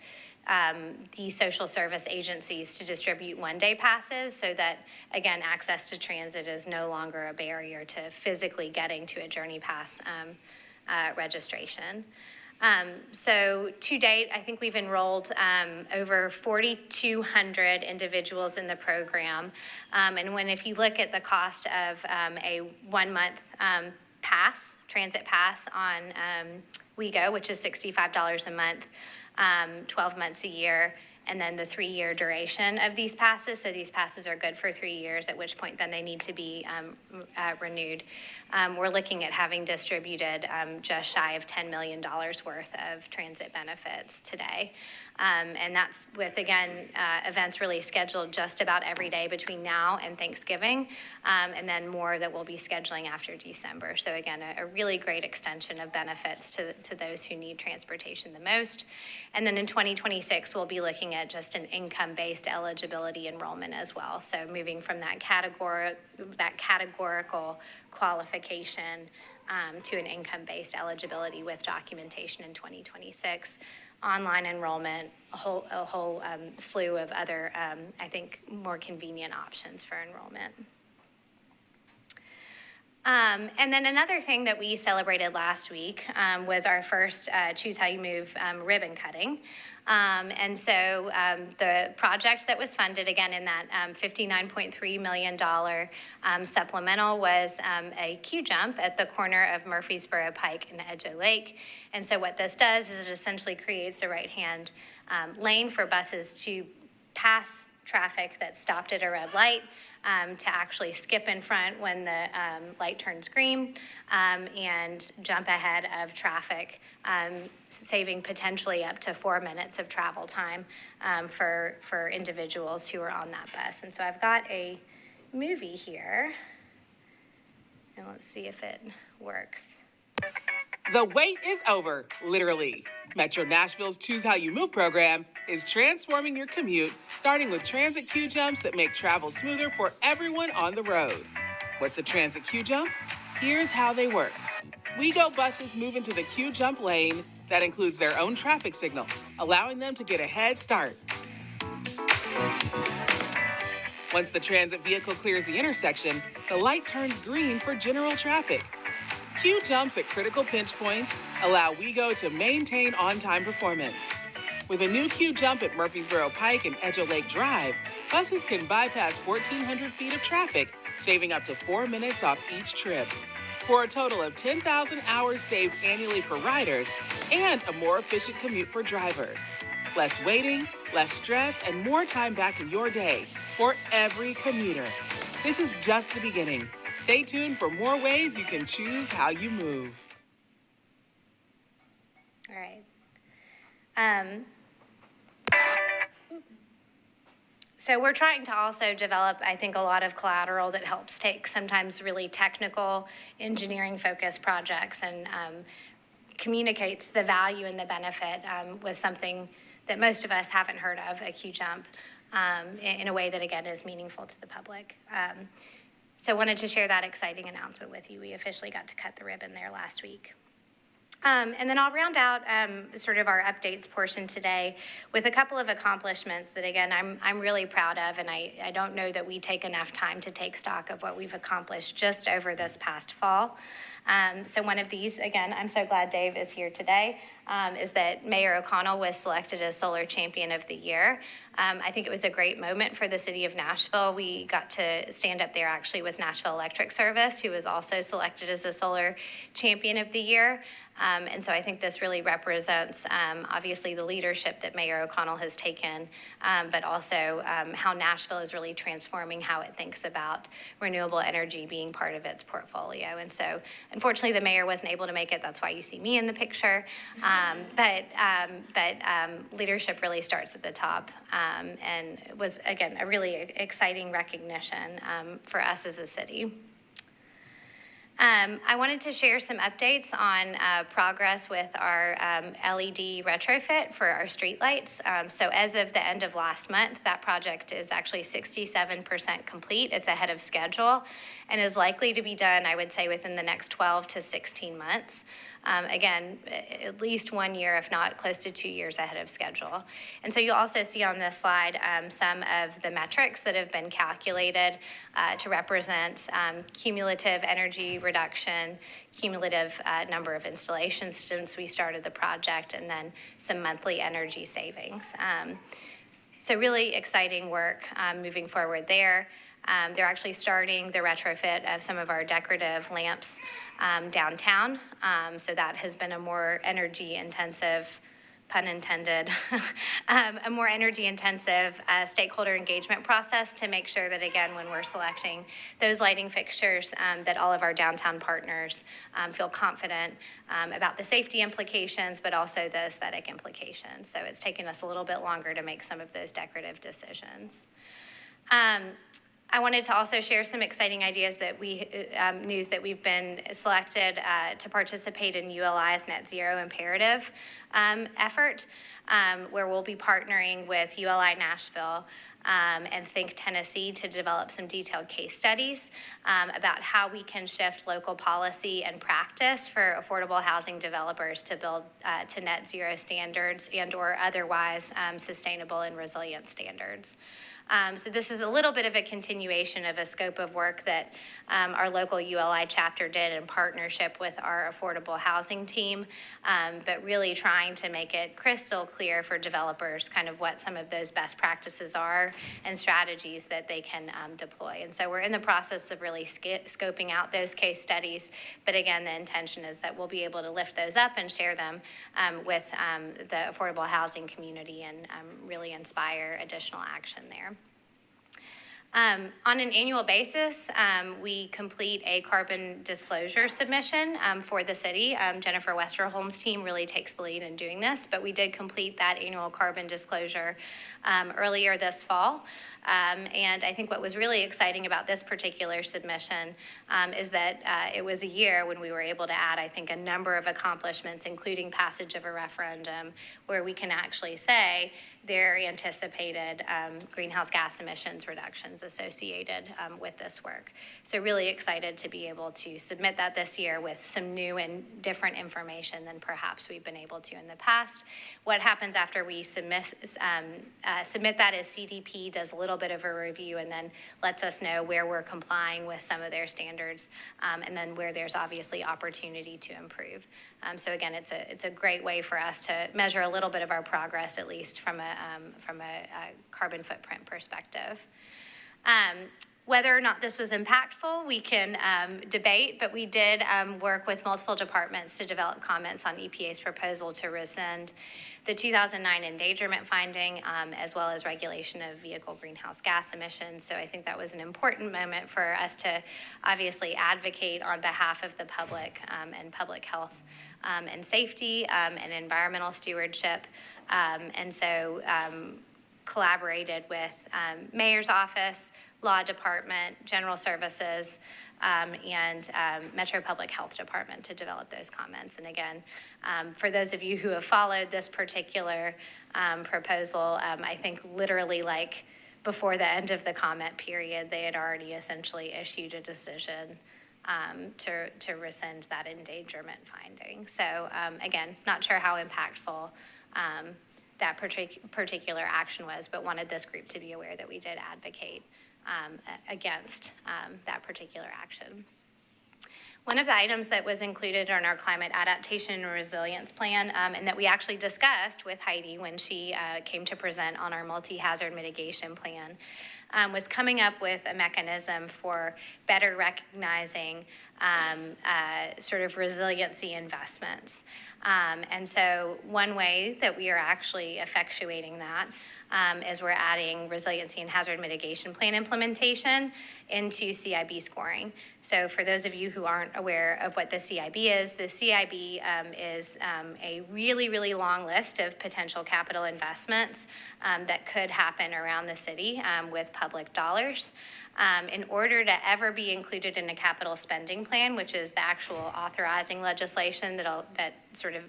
the social service agencies to distribute one-day passes so that, again, access to transit is no longer a barrier to physically getting to a Journey Pass registration. So to date, I think we've enrolled over 4,200 individuals in the program. And if you look at the cost of a 1 month pass, transit pass on WeGo, which is $65 a month, 12 months a year, and then the 3-year duration of these passes. So these passes are good for 3 years, at which point then they need to be renewed. We're looking at having distributed just shy of $10 million worth of transit benefits today. And that's with, again, events really scheduled just about every day between now and Thanksgiving, and then more that we'll be scheduling after December. So again, a really great extension of benefits to those who need transportation the most. And then in 2026, we'll be looking at just an income-based eligibility enrollment as well. So moving from that categorical qualification to an income-based eligibility with documentation in 2026. Online enrollment, a whole slew of other, I think, more convenient options for enrollment. And then another thing that we celebrated last week was our first Choose How You Move ribbon cutting. And so the project that was funded, again, in that $59.3 million supplemental was a queue jump at the corner of Murfreesboro Pike and Edgeoe Lake. And so what this does is it essentially creates a right-hand lane for buses to pass traffic that stopped at a red light, to actually skip in front when the light turns green, and jump ahead of traffic, saving potentially up to 4 minutes of travel time for individuals who are on that bus. And so I've got a movie here, and let's see if it works. The wait is over, literally. Metro Nashville's Choose How You Move program is transforming your commute, starting with transit queue jumps that make travel smoother for everyone on the road. What's a transit queue jump? Here's how they work. WeGo buses move into the queue jump lane that includes their own traffic signal, allowing them to get a head start. Once the transit vehicle clears the intersection, the light turns green for general traffic. Q jumps at critical pinch points allow WeGo to maintain on-time performance. With a new Q jump at Murfreesboro Pike and Edgeo Lake Drive, buses can bypass 1,400 feet of traffic, shaving up to 4 minutes off each trip. For a total of 10,000 hours saved annually for riders and a more efficient commute for drivers. Less waiting, less stress, and more time back in your day for every commuter. This is just the beginning. Stay tuned for more ways you can choose how you move. All right. So we're trying to also develop, I think, a lot of collateral that helps take sometimes really technical, engineering-focused projects and communicates the value and the benefit with something that most of us haven't heard of, a Q-jump, in a way that, again, is meaningful to the public. So I wanted to share that exciting announcement with you. We officially got to cut the ribbon there last week. And then I'll round out sort of our updates portion today with a couple of accomplishments that, again, I'm really proud of, and I don't know that we take enough time to take stock of what we've accomplished just over this past fall. So one of these, again, I'm so glad Dave is here today, is that Mayor O'Connell was selected as Solar Champion of the Year. I think it was a great moment for the city of Nashville. We got to stand up there actually with Nashville Electric Service, who was also selected as a Solar Champion of the Year. And so I think this really represents, obviously, the leadership that Mayor O'Connell has taken, but also how Nashville is really transforming how it thinks about renewable energy being part of its portfolio. And so, unfortunately, the mayor wasn't able to make it. That's why you see me in the picture. But leadership really starts at the top, and it was, again, a really exciting recognition for us as a city. I wanted to share some updates on progress with our LED retrofit for our streetlights. So as of the end of last month, that project is actually 67% complete. It's ahead of schedule and is likely to be done, I would say, within the next 12 to 16 months. Again, at least 1 year, if not close to 2 years ahead of schedule. And so you'll also see on this slide some of the metrics that have been calculated to represent cumulative energy reduction, cumulative number of installations since we started the project, and then some monthly energy savings. So really exciting work moving forward there. They're actually starting the retrofit of some of our decorative lamps downtown. So that has been a more energy-intensive, pun intended, a more energy-intensive stakeholder engagement process to make sure that, again, when we're selecting those lighting fixtures, that all of our downtown partners feel confident about the safety implications, but also the aesthetic implications. So it's taken us a little bit longer to make some of those decorative decisions. I wanted to also share some exciting ideas that news that we've been selected to participate in ULI's Net Zero Imperative effort, where we'll be partnering with ULI Nashville and Think Tennessee to develop some detailed case studies about how we can shift local policy and practice for affordable housing developers to build to net zero standards and or otherwise sustainable and resilient standards. So this is a little bit of a continuation of a scope of work that our local ULI chapter did in partnership with our affordable housing team, but really trying to make it crystal clear for developers kind of what some of those best practices are and strategies that they can deploy. And so we're in the process of really scoping out those case studies, but again, the intention is that we'll be able to lift those up and share them with the affordable housing community and really inspire additional action there. On an annual basis, we complete a carbon disclosure submission for the city. Jennifer Westerholm's team really takes the lead in doing this, but we did complete that annual carbon disclosure earlier this fall. And I think what was really exciting about this particular submission is that it was a year when we were able to add, I think, a number of accomplishments, including passage of a referendum, where we can actually say there are anticipated greenhouse gas emissions reductions associated with this work. So really excited to be able to submit that this year with some new and different information than perhaps we've been able to in the past. What happens after we submit that is CDP does a little little bit of a review and then lets us know where we're complying with some of their standards, and then where there's obviously opportunity to improve. So again, it's a great way for us to measure a little bit of our progress, at least from a carbon footprint perspective. Whether or not this was impactful, we can debate, but we did work with multiple departments to develop comments on EPA's proposal to rescind the 2009 endangerment finding, as well as regulation of vehicle greenhouse gas emissions. So I think that was an important moment for us to obviously advocate on behalf of the public and public health and safety and environmental stewardship. And so collaborated with Mayor's Office, Law Department, General Services, and Metro Public Health Department to develop those comments. And again, for those of you who have followed this particular proposal, I think literally like before the end of the comment period, they had already essentially issued a decision to rescind that endangerment finding. So again, not sure how impactful that particular action was, but wanted this group to be aware that we did advocate against that particular action. One of the items that was included in our climate adaptation and resilience plan, and that we actually discussed with Heidi when she came to present on our multi-hazard mitigation plan, was coming up with a mechanism for better recognizing sort of resiliency investments. And so one way that we are actually effectuating that is we're adding resiliency and hazard mitigation plan implementation into CIB scoring. So for those of you who aren't aware of what the CIB is is a really, really long list of potential capital investments that could happen around the city with public dollars. In order to ever be included in a capital spending plan, which is the actual authorizing legislation that sort of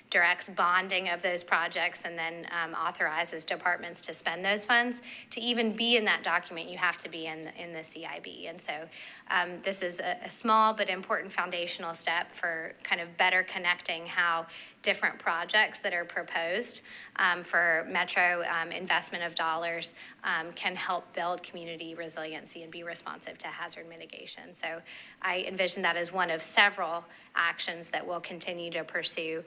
directs bonding of those projects and then authorizes departments to spend those funds, to even be in that document, you have to be in the CIB. And so this is a small but important foundational step for kind of better connecting how different projects that are proposed for Metro investment of dollars can help build community resiliency and be responsive to hazard mitigation. So I envision that as one of several actions that we'll continue to pursue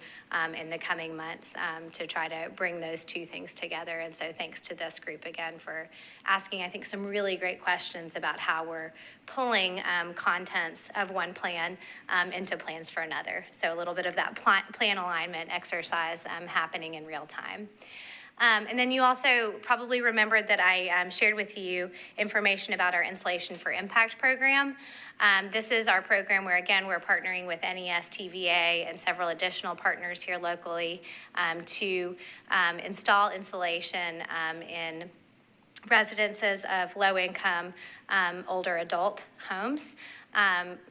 in the coming months to try to bring those two things together. And so thanks to this group again for asking, I think, some really great questions about how we're pulling contents of one plan into plans for another. So a little bit of that plan alignment exercise happening in real time. And then you also probably remembered that I shared with you information about our Insulation for Impact program. This is our program where, again, we're partnering with NES, TVA, and several additional partners here locally to install insulation in residences of low-income older adult homes.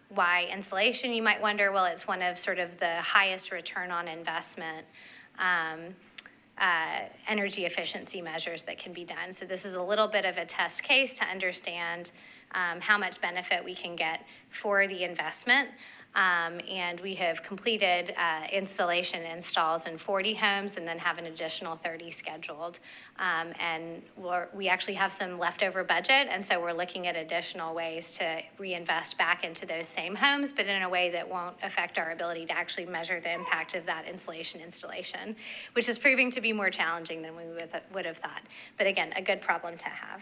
Why insulation, you might wonder? Well, it's one of sort of the highest return on investment energy efficiency measures that can be done. So this is a little bit of a test case to understand how much benefit we can get for the investment. And we have completed installation installs in 40 homes and then have an additional 30 scheduled. And we actually have some leftover budget, and so we're looking at additional ways to reinvest back into those same homes, but in a way that won't affect our ability to actually measure the impact of that installation, which is proving to be more challenging than we would have thought. But again, a good problem to have.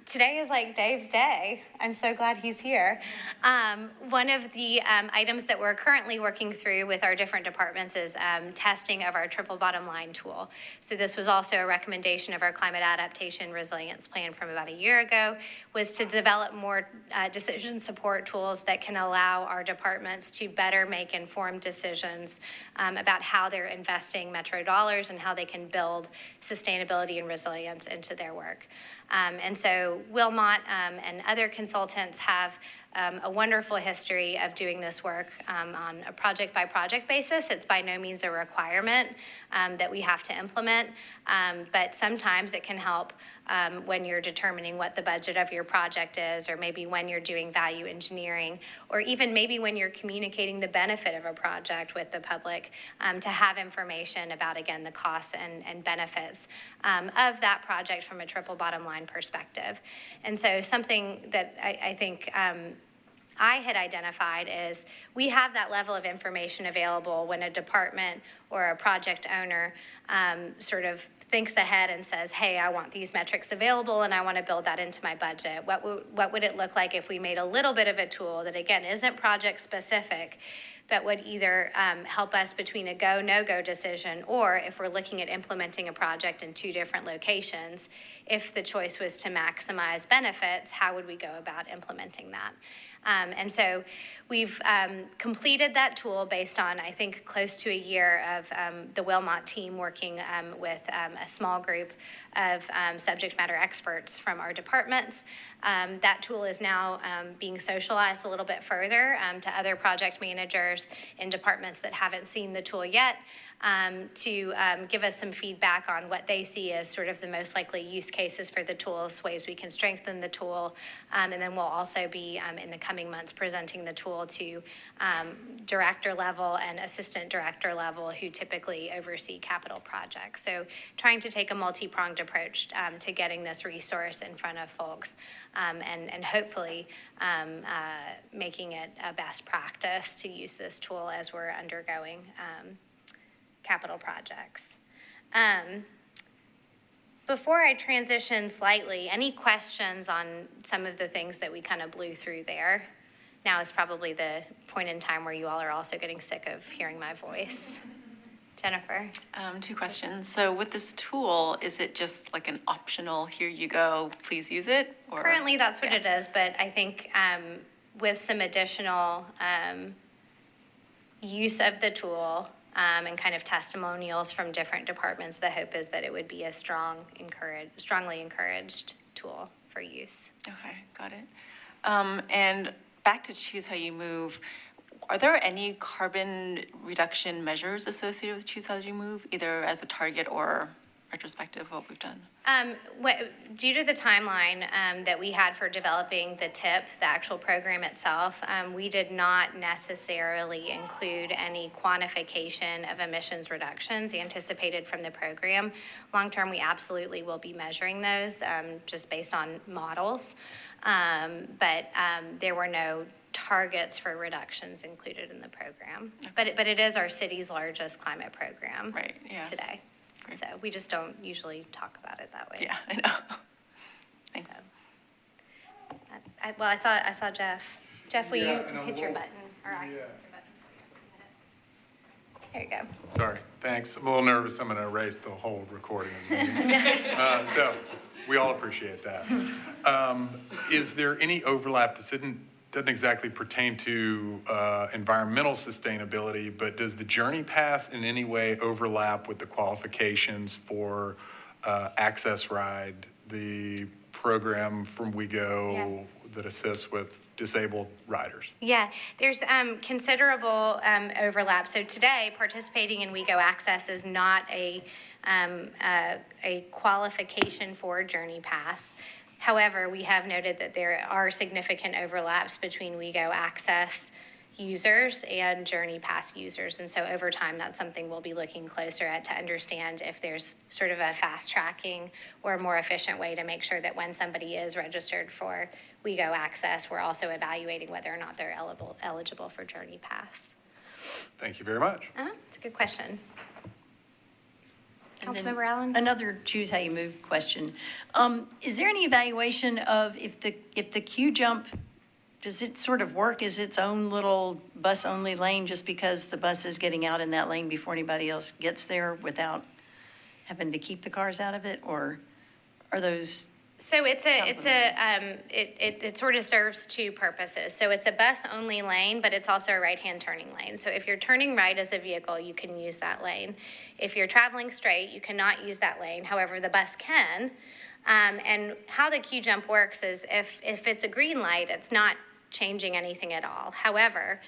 Today is like Dave's day. I'm so glad he's here. One of the items that we're currently working through with our different departments is testing of our triple bottom line tool. So this was also a recommendation of our climate adaptation resilience plan from about a year ago, was to develop more decision support tools that can allow our departments to better make informed decisions about how they're investing Metro dollars and how they can build sustainability and resilience into their work. And so Wilmot and other consultants have a wonderful history of doing this work on a project-by-project basis. It's by no means a requirement that we have to implement, but sometimes it can help when you're determining what the budget of your project is, or maybe when you're doing value engineering, or even maybe when you're communicating the benefit of a project with the public, to have information about, again, the costs and benefits of that project from a triple bottom line perspective. And so something that I think I had identified is we have that level of information available when a department or a project owner sort of thinks ahead and says, hey, I want these metrics available and I want to build that into my budget. What would it look like if we made a little bit of a tool that, again, isn't project specific, but would either help us between a go, no-go decision, or if we're looking at implementing a project in 2 different locations, if the choice was to maximize benefits, how would we go about implementing that? And so we've completed that tool based on, I think, close to a year of the Wilmot team working with a small group of subject matter experts from our departments. That tool is now being socialized a little bit further to other project managers in departments that haven't seen the tool yet, to give us some feedback on what they see as sort of the most likely use cases for the tools, ways we can strengthen the tool. And then we'll also be, in the coming months, presenting the tool to director level and assistant director level who typically oversee capital projects. So trying to take a multi-pronged approach to getting this resource in front of folks, and hopefully making it a best practice to use this tool as we're undergoing capital projects. Before I transition slightly, any questions on some of the things that we kind of blew through there? Now is probably the point in time where you all are also getting sick of hearing my voice. Jennifer? 2 questions. So with this tool, is it just like an optional, here you go, please use it? Or Currently, that's what it is, but I think with some additional use of the tool, and kind of testimonials from different departments, the hope is that it would be a strongly encouraged tool for use. Okay, got it. And back to Choose How You Move, are there any carbon reduction measures associated with Choose How You Move, either as a target or retrospective of what we've done? Due to the timeline that we had for developing the TIP, the actual program itself, we did not necessarily include any quantification of emissions reductions anticipated from the program. Long-term, we absolutely will be measuring those just based on models, but there were no targets for reductions included in the program. Okay. But it is our city's largest climate program today. Great. So we just don't usually talk about it that way. Yeah, I know. Thanks. So, I saw Jeff. Jeff, will you hit your button? Or I hit your button? There you go. Sorry, thanks. I'm a little nervous. I'm going to erase the whole recording. So we all appreciate that. Is there any overlap? This doesn't exactly pertain to environmental sustainability, but does the Journey Pass in any way overlap with the qualifications for Access Ride, the program from WeGo that assists with disabled riders? Yeah, there's considerable overlap. So today, participating in WeGo Access is not a qualification for Journey Pass. However, we have noted that there are significant overlaps between WeGo Access users and Journey Pass users. And so over time, that's something we'll be looking closer at to understand if there's sort of a fast tracking or a more efficient way to make sure that when somebody is registered for WeGo Access, we're also evaluating whether or not they're eligible for Journey Pass. Thank you very much. It's a good question. And then Councilmember Allen? Another Choose How You Move question. Is there any evaluation of if the queue jump, does it sort of work as its own little bus-only lane just because the bus is getting out in that lane before anybody else gets there without having to keep the cars out of it, or are those? So it sort of serves 2 purposes. So it's a bus-only lane, but it's also a right-hand turning lane. So if you're turning right as a vehicle, you can use that lane. If you're traveling straight, you cannot use that lane. However, the bus can. And how the queue jump works is if it's a green light, it's not changing anything at all. However,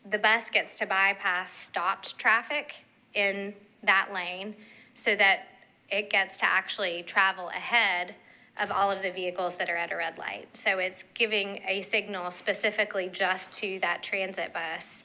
the bus gets to bypass stopped traffic in that lane so that it gets to actually travel ahead of all of the vehicles that are at a red light. So it's giving a signal specifically just to that transit bus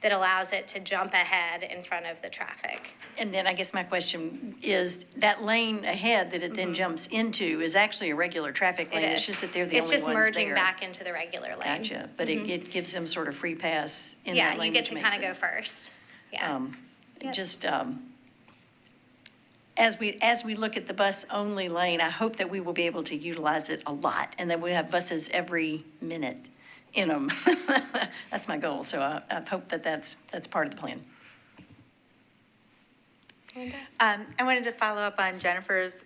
that allows it to jump ahead in front of the traffic. And then I guess my question is, that lane ahead that it then jumps into is actually a regular traffic lane? It's just that they're the only ones there. It's just merging back into the regular lane. Gotcha, but it gives them sort of free pass in Yeah, that lane, you get which to makes kind of it, go first. Yeah. Yep. Just, as we look at the bus-only lane, I hope that we will be able to utilize it a lot, and that we have buses every minute in them. That's my goal, so I hope that that's part of the plan. I wanted to follow up on Jennifer's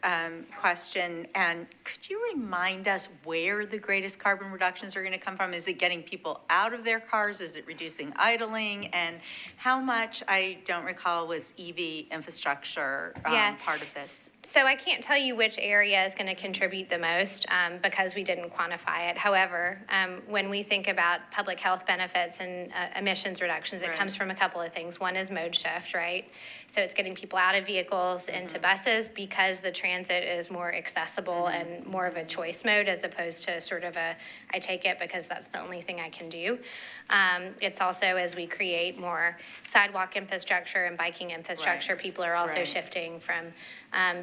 question, and could you remind us where the greatest carbon reductions are going to come from? Is it getting people out of their cars? Is it reducing idling? And how much, I don't recall, was EV infrastructure Yeah. part of this? So I can't tell you which area is going to contribute the most because we didn't quantify it. However, when we think about public health benefits and emissions reductions, it Right. comes from a couple of things. One is mode shift, right? So it's getting people out of vehicles into buses because the transit is more accessible and more of a choice mode as opposed to sort of a, I take it because that's the only thing I can do. It's also as we create more sidewalk infrastructure and biking infrastructure, people are also Right. shifting from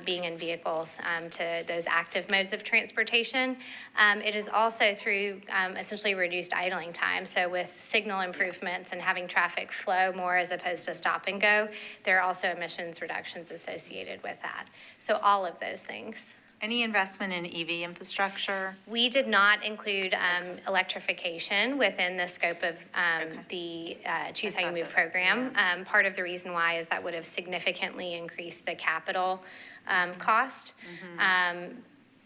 being in vehicles to those active modes of transportation. It is also through essentially reduced idling time. So with signal improvements and having traffic flow more as opposed to stop and go, there are also emissions reductions associated with that. So all of those things. Any investment in EV infrastructure? We did not include electrification within the scope of the Choose How You Move program. Part of the reason why is that would have significantly increased the capital cost.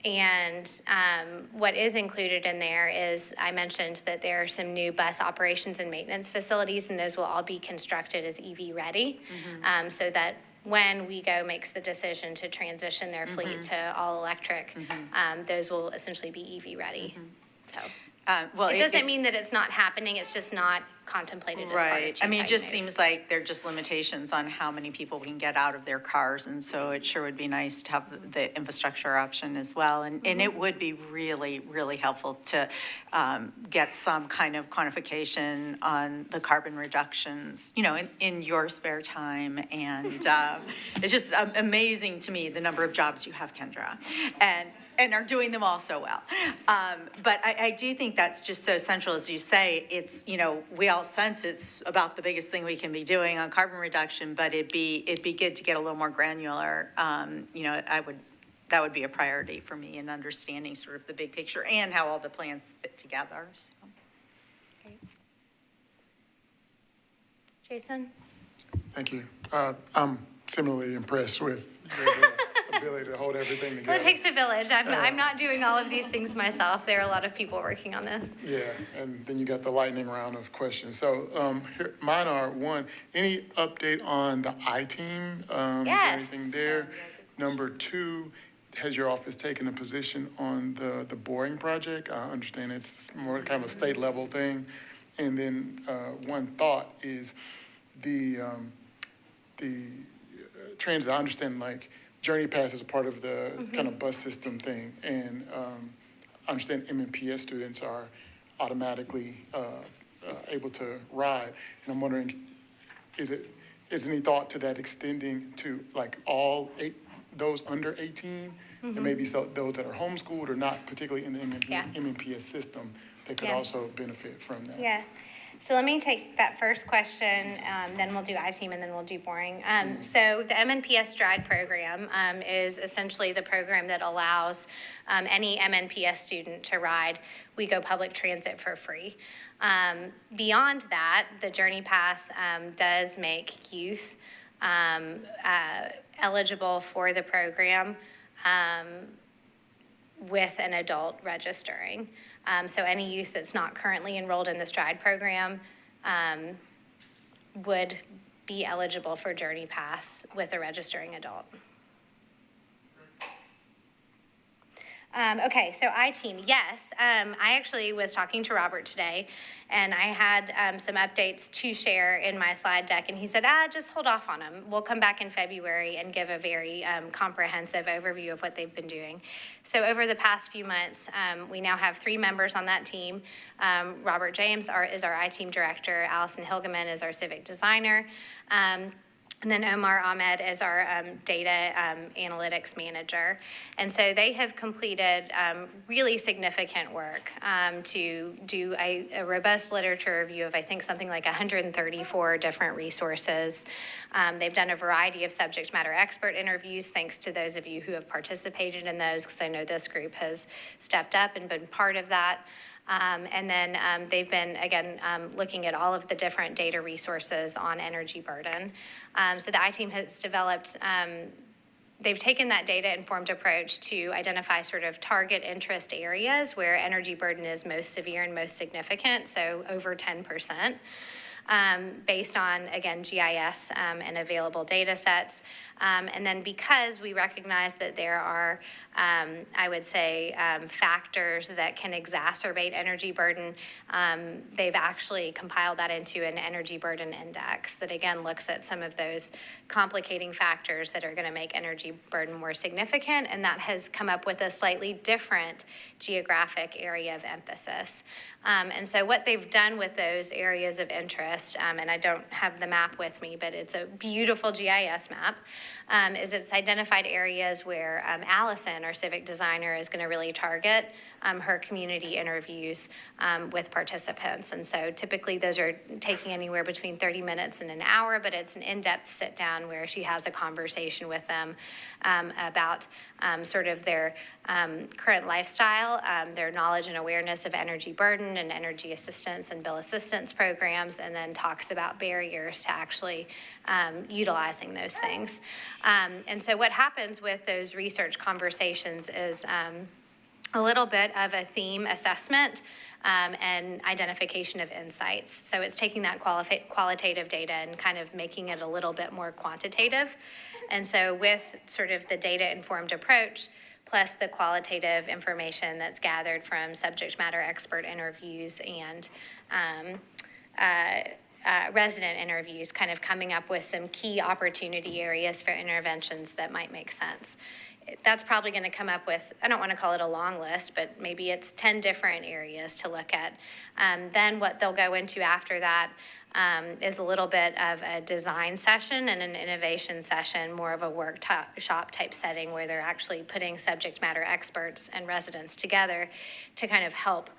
And what is included in there is, I mentioned that there are some new bus operations and maintenance facilities, and those will all be constructed as EV ready, so that when WeGo makes the decision to transition their fleet to all electric, those will essentially be EV ready. So Well, it doesn't mean that it's not happening, it's just not contemplated as part of Right. Choose I mean, How it You just Move. seems like there are just limitations on how many people we can get out of their cars. And so it sure would be nice to have the infrastructure option as well. And it would be really, really helpful to get some kind of quantification on the carbon reductions, you know, in your spare time. And it's just amazing to me, the number of jobs you have, Kendra. And are doing them all so well. But I do think that's just so central, as you say. It's, you know, we all sense it's about the biggest thing we can be doing on carbon reduction, but it'd be good to get a little more granular. You know, that would be a priority for me in understanding sort of the big picture and how all the plans fit together. So. Great. Jason? Thank you. I'm similarly impressed with the ability to hold everything together. Well, it takes a village. I'm not doing all of these things myself. There are a lot of people working on this. Yeah, and then you got the lightning round of questions. So here, mine are, one, any update on the I-team? Is there Yes. anything there? Number two, has your office taken a position on the boring project? I understand it's more kind of a state level thing. And then one thought is the transit, I understand like Journey Pass is a part of the kind of bus system thing. And I understand MNPS students are automatically able to ride. And I'm wondering, is any thought to that extending to like all those under 18? And maybe those that are homeschooled or not particularly in the MNPS system that could Yeah. also benefit from that? Yeah. So let me take that first question, then we'll do I-Team, and then we'll do boring. So the MNPS Stride program is essentially the program that allows any MNPS student to ride WeGo public transit for free. Beyond that, the Journey Pass does make youth eligible for the program with an adult registering. So any youth that's not currently enrolled in the Stride program would be eligible for Journey Pass with a registering adult. Okay, so I-Team, yes. I actually was talking to Robert today, and I had some updates to share in my slide deck, and he said, just hold off on them. We'll come back in February and give a very comprehensive overview of what they've been doing. So over the past few months, we now have 3 members on that team. Robert James is our I-Team director. Allison Hilgeman is our civic designer. And then Omar Ahmed is our data analytics manager. And so they have completed really significant work to do a robust literature review of, I think, something like 134 different resources. They've done a variety of subject matter expert interviews, thanks to those of you who have participated in those, because I know this group has stepped up and been part of that. And then they've been, again, looking at all of the different data resources on energy burden. So the I-Team has developed, they've taken that data-informed approach to identify sort of target interest areas where energy burden is most severe and most significant, so over 10%. Based on, again, GIS and available data sets. And then because we recognize that there are, I would say, factors that can exacerbate energy burden, they've actually compiled that into an energy burden index that, again, looks at some of those complicating factors that are going to make energy burden more significant, and that has come up with a slightly different geographic area of emphasis. And so what they've done with those areas of interest, and I don't have the map with me, but it's a beautiful GIS map, is it's identified areas where Allison, our civic designer, is going to really target her community interviews with participants. And so typically those are taking anywhere between 30 minutes and an hour, but it's an in-depth sit down where she has a conversation with them about sort of their current lifestyle, their knowledge and awareness of energy burden and energy assistance and bill assistance programs, and then talks about barriers to actually utilizing those things. And so what happens with those research conversations is a little bit of a theme assessment and identification of insights. So it's taking that qualitative data and kind of making it a little bit more quantitative. And so with sort of the data-informed approach, plus the qualitative information that's gathered from subject matter expert interviews and resident interviews, kind of coming up with some key opportunity areas for interventions that might make sense. That's probably going to come up with, I don't want to call it a long list, but maybe it's 10 different areas to look at. Then what they'll go into after that is a little bit of a design session and an innovation session, more of a workshop type setting where they're actually putting subject matter experts and residents together to kind of help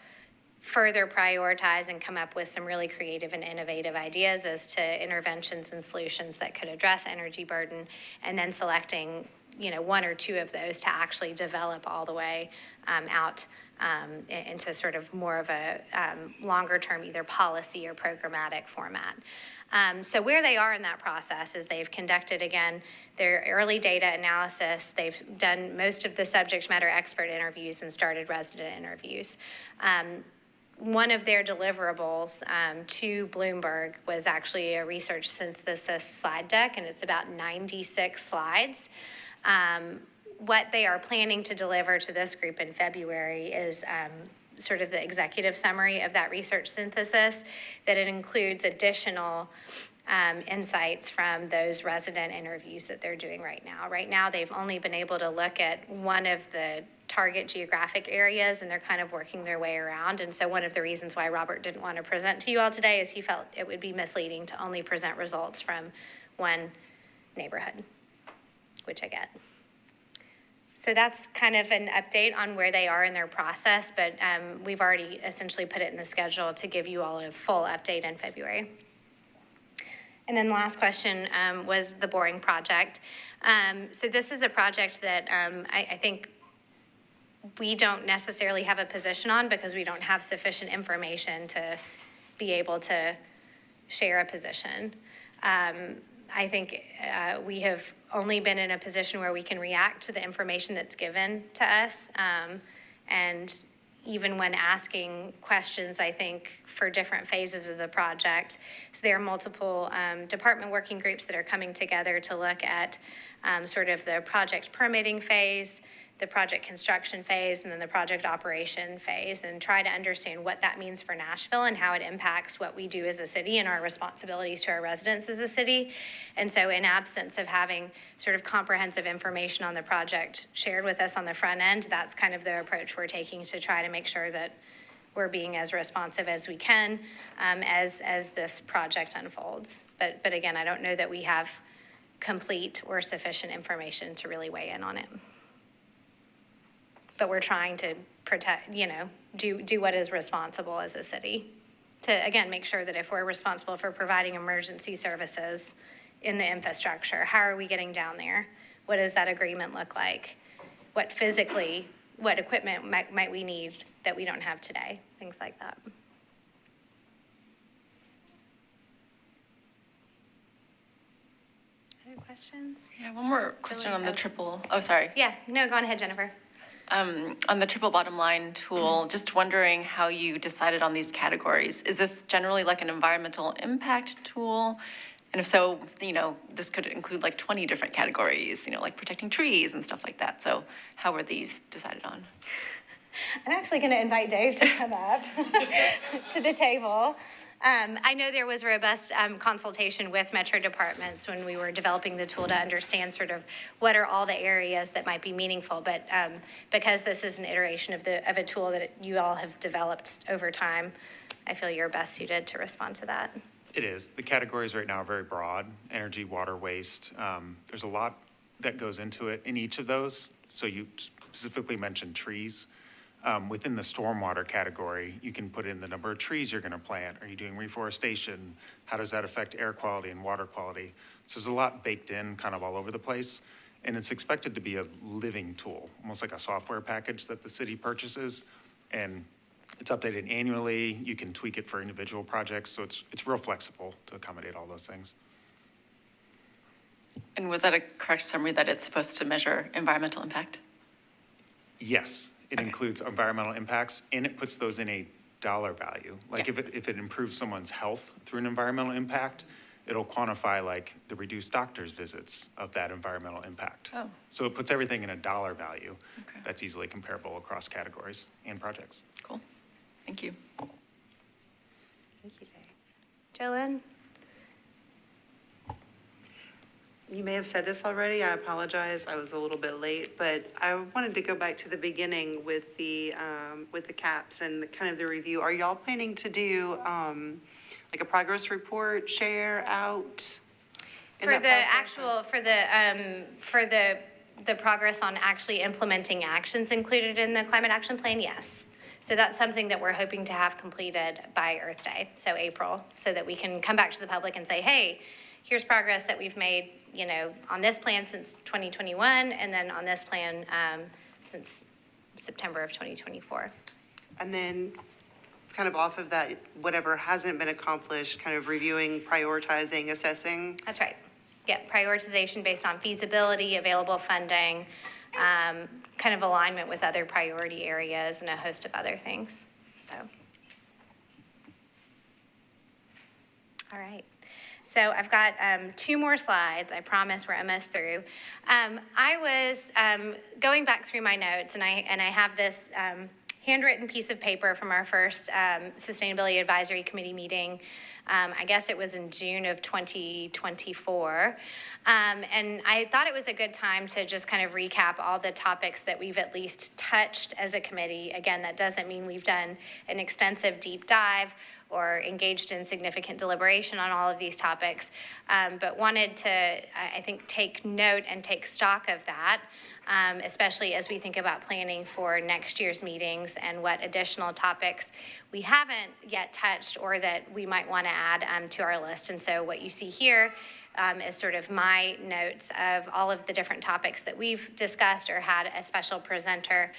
further prioritize and come up with some really creative and innovative ideas as to interventions and solutions that could address energy burden, and then selecting, you know, 1 or 2 of those to actually develop all the way out into sort of more of a longer term, either policy or programmatic format. So where they are in that process is they've conducted, again, their early data analysis. They've done most of the subject matter expert interviews and started resident interviews. One of their deliverables to Bloomberg was actually a research synthesis slide deck, and it's about 96 slides. What they are planning to deliver to this group in February is sort of the executive summary of that research synthesis, that it includes additional insights from those resident interviews that they're doing right now. Right now, they've only been able to look at one of the target geographic areas, and they're kind of working their way around. And so one of the reasons why Robert didn't want to present to you all today is he felt it would be misleading to only present results from one neighborhood, which I get. So that's kind of an update on where they are in their process, but we've already essentially put it in the schedule to give you all a full update in February. And then the last question was the boring project. So this is a project that I think we don't necessarily have a position on because we don't have sufficient information to be able to share a position. I think we have only been in a position where we can react to the information that's given to us. And even when asking questions, I think, for different phases of the project. So there are multiple department working groups that are coming together to look at sort of the project permitting phase, the project construction phase and then the project operation phase, and try to understand what that means for Nashville and how it impacts what we do as a city and our responsibilities to our residents as a city. And so in absence of having sort of comprehensive information on the project shared with us on the front end, that's kind of the approach we're taking to try to make sure that we're being as responsive as we can as this project unfolds. But again, I don't know that we have complete or sufficient information to really weigh in on it. But we're trying to protect, do what is responsible as a city to, again, make sure that if we're responsible for providing emergency services in the infrastructure, how are we getting down there? What does that agreement look like? What equipment might we need that we don't have today? Things like that. Other questions? Yeah, one more question on the triple, oh, sorry. Yeah, no, go on ahead, Jennifer. On the triple bottom line tool, just wondering how you decided on these categories. Is this generally like an environmental impact tool? And if so, this could include like 20 different categories, like protecting trees and stuff like that. So how were these decided on? I'm actually going to invite Dave to come up to the table. I know there was robust consultation with Metro departments when we were developing the tool to understand sort of what are all the areas that might be meaningful. But because this is an iteration of a tool that you all have developed over time, I feel you're best suited to respond to that. It is. The categories right now are very broad: energy, water, waste. There's a lot that goes into it in each of those. So you specifically mentioned trees. Within the stormwater category, you can put in the number of trees you're going to plant. Are you doing reforestation? How does that affect air quality and water quality? So there's a lot baked in kind of all over the place. And it's expected to be a living tool, almost like a software package that the city purchases. And it's updated annually. You can tweak it for individual projects. So it's real flexible to accommodate all those things. And was that a correct summary that it's supposed to measure environmental impact? Yes. It Okay. includes environmental impacts, and it puts those in a dollar value. Like Yeah. if it improves someone's health through an environmental impact, it'll quantify like the reduced doctor's visits of that environmental impact. Oh. So it puts everything in a dollar value Okay. that's easily comparable across categories and projects. Cool. Thank you. Thank you, Dave. Jolyn? You may have said this already, I apologize, I was a little bit late, but I wanted to go back to the beginning with the caps and kind of the review. Are y'all planning to do, like a progress report, share out? in For that the process? for the progress on actually implementing actions included in the climate action plan, yes. So that's something that we're hoping to have completed by Earth Day, so April, so that we can come back to the public and say, hey, here's progress that we've made, on this plan since 2021, and then on this plan since September of 2024. And then, kind of off of that, whatever hasn't been accomplished, kind of reviewing, prioritizing, assessing. That's right. Yeah, prioritization based on feasibility, available funding, kind of alignment with other priority areas and a host of other things, so. All right. So I've got 2 more slides. I promise we're almost through. I was going back through my notes, and I have this handwritten piece of paper from our first Sustainability Advisory Committee meeting. I guess it was in June of 2024. And I thought it was a good time to just kind of recap all the topics that we've at least touched as a committee. Again, that doesn't mean we've done an extensive deep dive or engaged in significant deliberation on all of these topics, but wanted to, I think, take note and take stock of that, especially as we think about planning for next year's meetings and what additional topics we haven't yet touched or that we might want to add to our list. And so what you see here is sort of my notes of all of the different topics that we've discussed or had a special presenter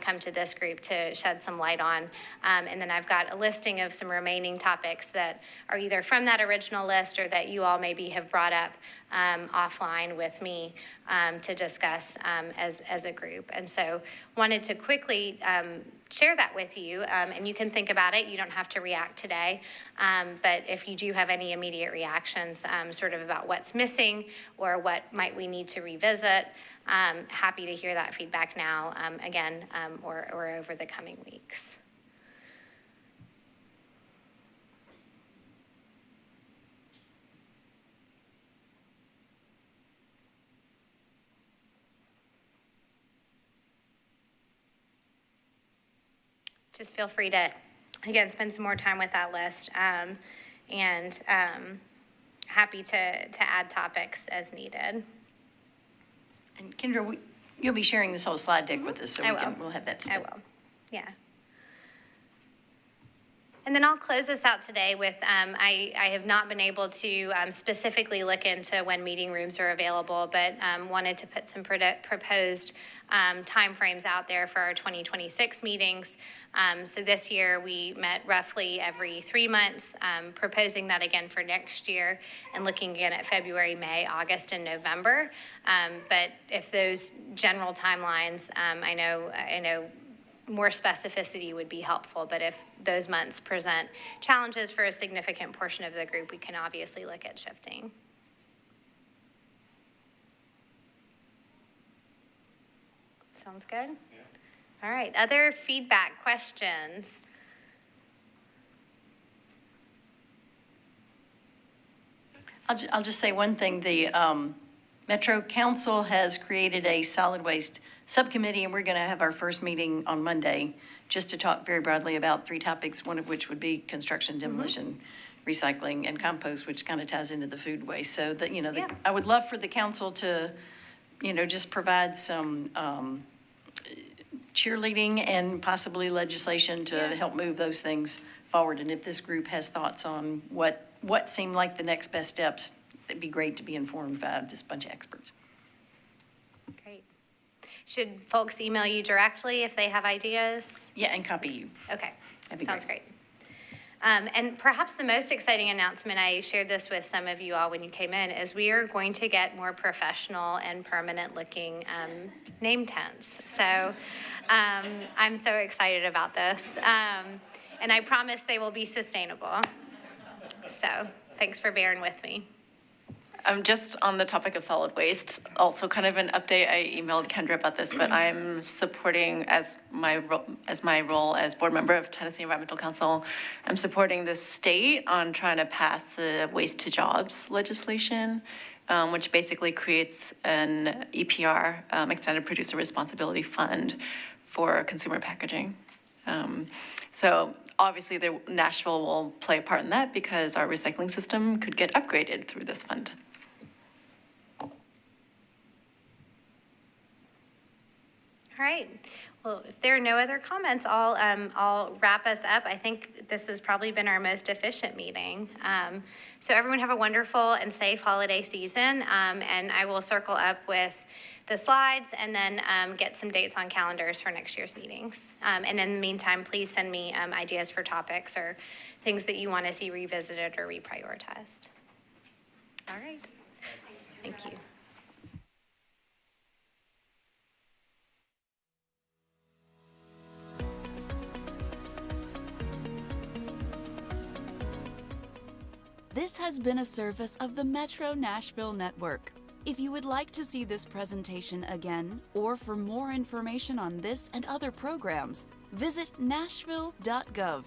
come to this group to shed some light on. And then I've got a listing of some remaining topics that are either from that original list or that you all maybe have brought up offline with me to discuss as a group. And so wanted to quickly share that with you, and you can think about it. You don't have to react today, but if you do have any immediate reactions sort of about what's missing or what might we need to revisit, happy to hear that feedback now, again, or over the coming weeks. Just feel free to, again, spend some more time with that list, and happy to add topics as needed. And Kendra, you'll be sharing this whole slide deck with us, so I will. we'll have that to I will, yeah. And then I'll close this out today with, I have not been able to specifically look into when meeting rooms are available, but wanted to put some proposed timeframes out there for our 2026 meetings. So this year, we met roughly every 3 months, proposing that again for next year, and looking again at February, May, August, and November. But if those general timelines, I know more specificity would be helpful, but if those months present challenges for a significant portion of the group, we can obviously look at shifting. Sounds good? Yeah. All right, other feedback, questions? I'll just say one thing. The Metro Council has created a solid waste subcommittee, and we're going to have our first meeting on Monday just to talk very broadly about 3 topics, one of which would be construction, demolition, recycling, and compost, which kind of ties into the food waste. So that, I would love for the council to, just provide some cheerleading and possibly legislation to help move those things forward. And if this group has thoughts on what seem like the next best steps, it'd be great to be informed by this bunch of experts. Great. Should folks email you directly if they have ideas? Yeah, and copy you. Okay, That'd be sounds great. And perhaps the most exciting announcement, I shared this with some of you all when you came in, is we are going to get more professional and permanent looking name tents. So I'm so excited about this. And I promise they will be sustainable. So thanks for bearing with me. Just on the topic of solid waste, also kind of an update, I emailed Kendra about this, but I'm supporting, as my role as board member of Tennessee Environmental Council, I'm supporting the state on trying to pass the waste to jobs legislation, which basically creates an EPR, Extended Producer Responsibility Fund, for consumer packaging. So obviously Nashville will play a part in that because our recycling system could get upgraded through this fund. All right. Well, if there are no other comments, I'll wrap us up. I think this has probably been our most efficient meeting. So everyone have a wonderful and safe holiday season. And I will circle up with the slides and then get some dates on calendars for next year's meetings. And in the meantime, please send me ideas for topics or things that you want to see revisited or reprioritized. All right. Thank you. This has been a service of the Metro Nashville Network. If you would like to see this presentation again, or for more information on this and other programs, visit nashville.gov.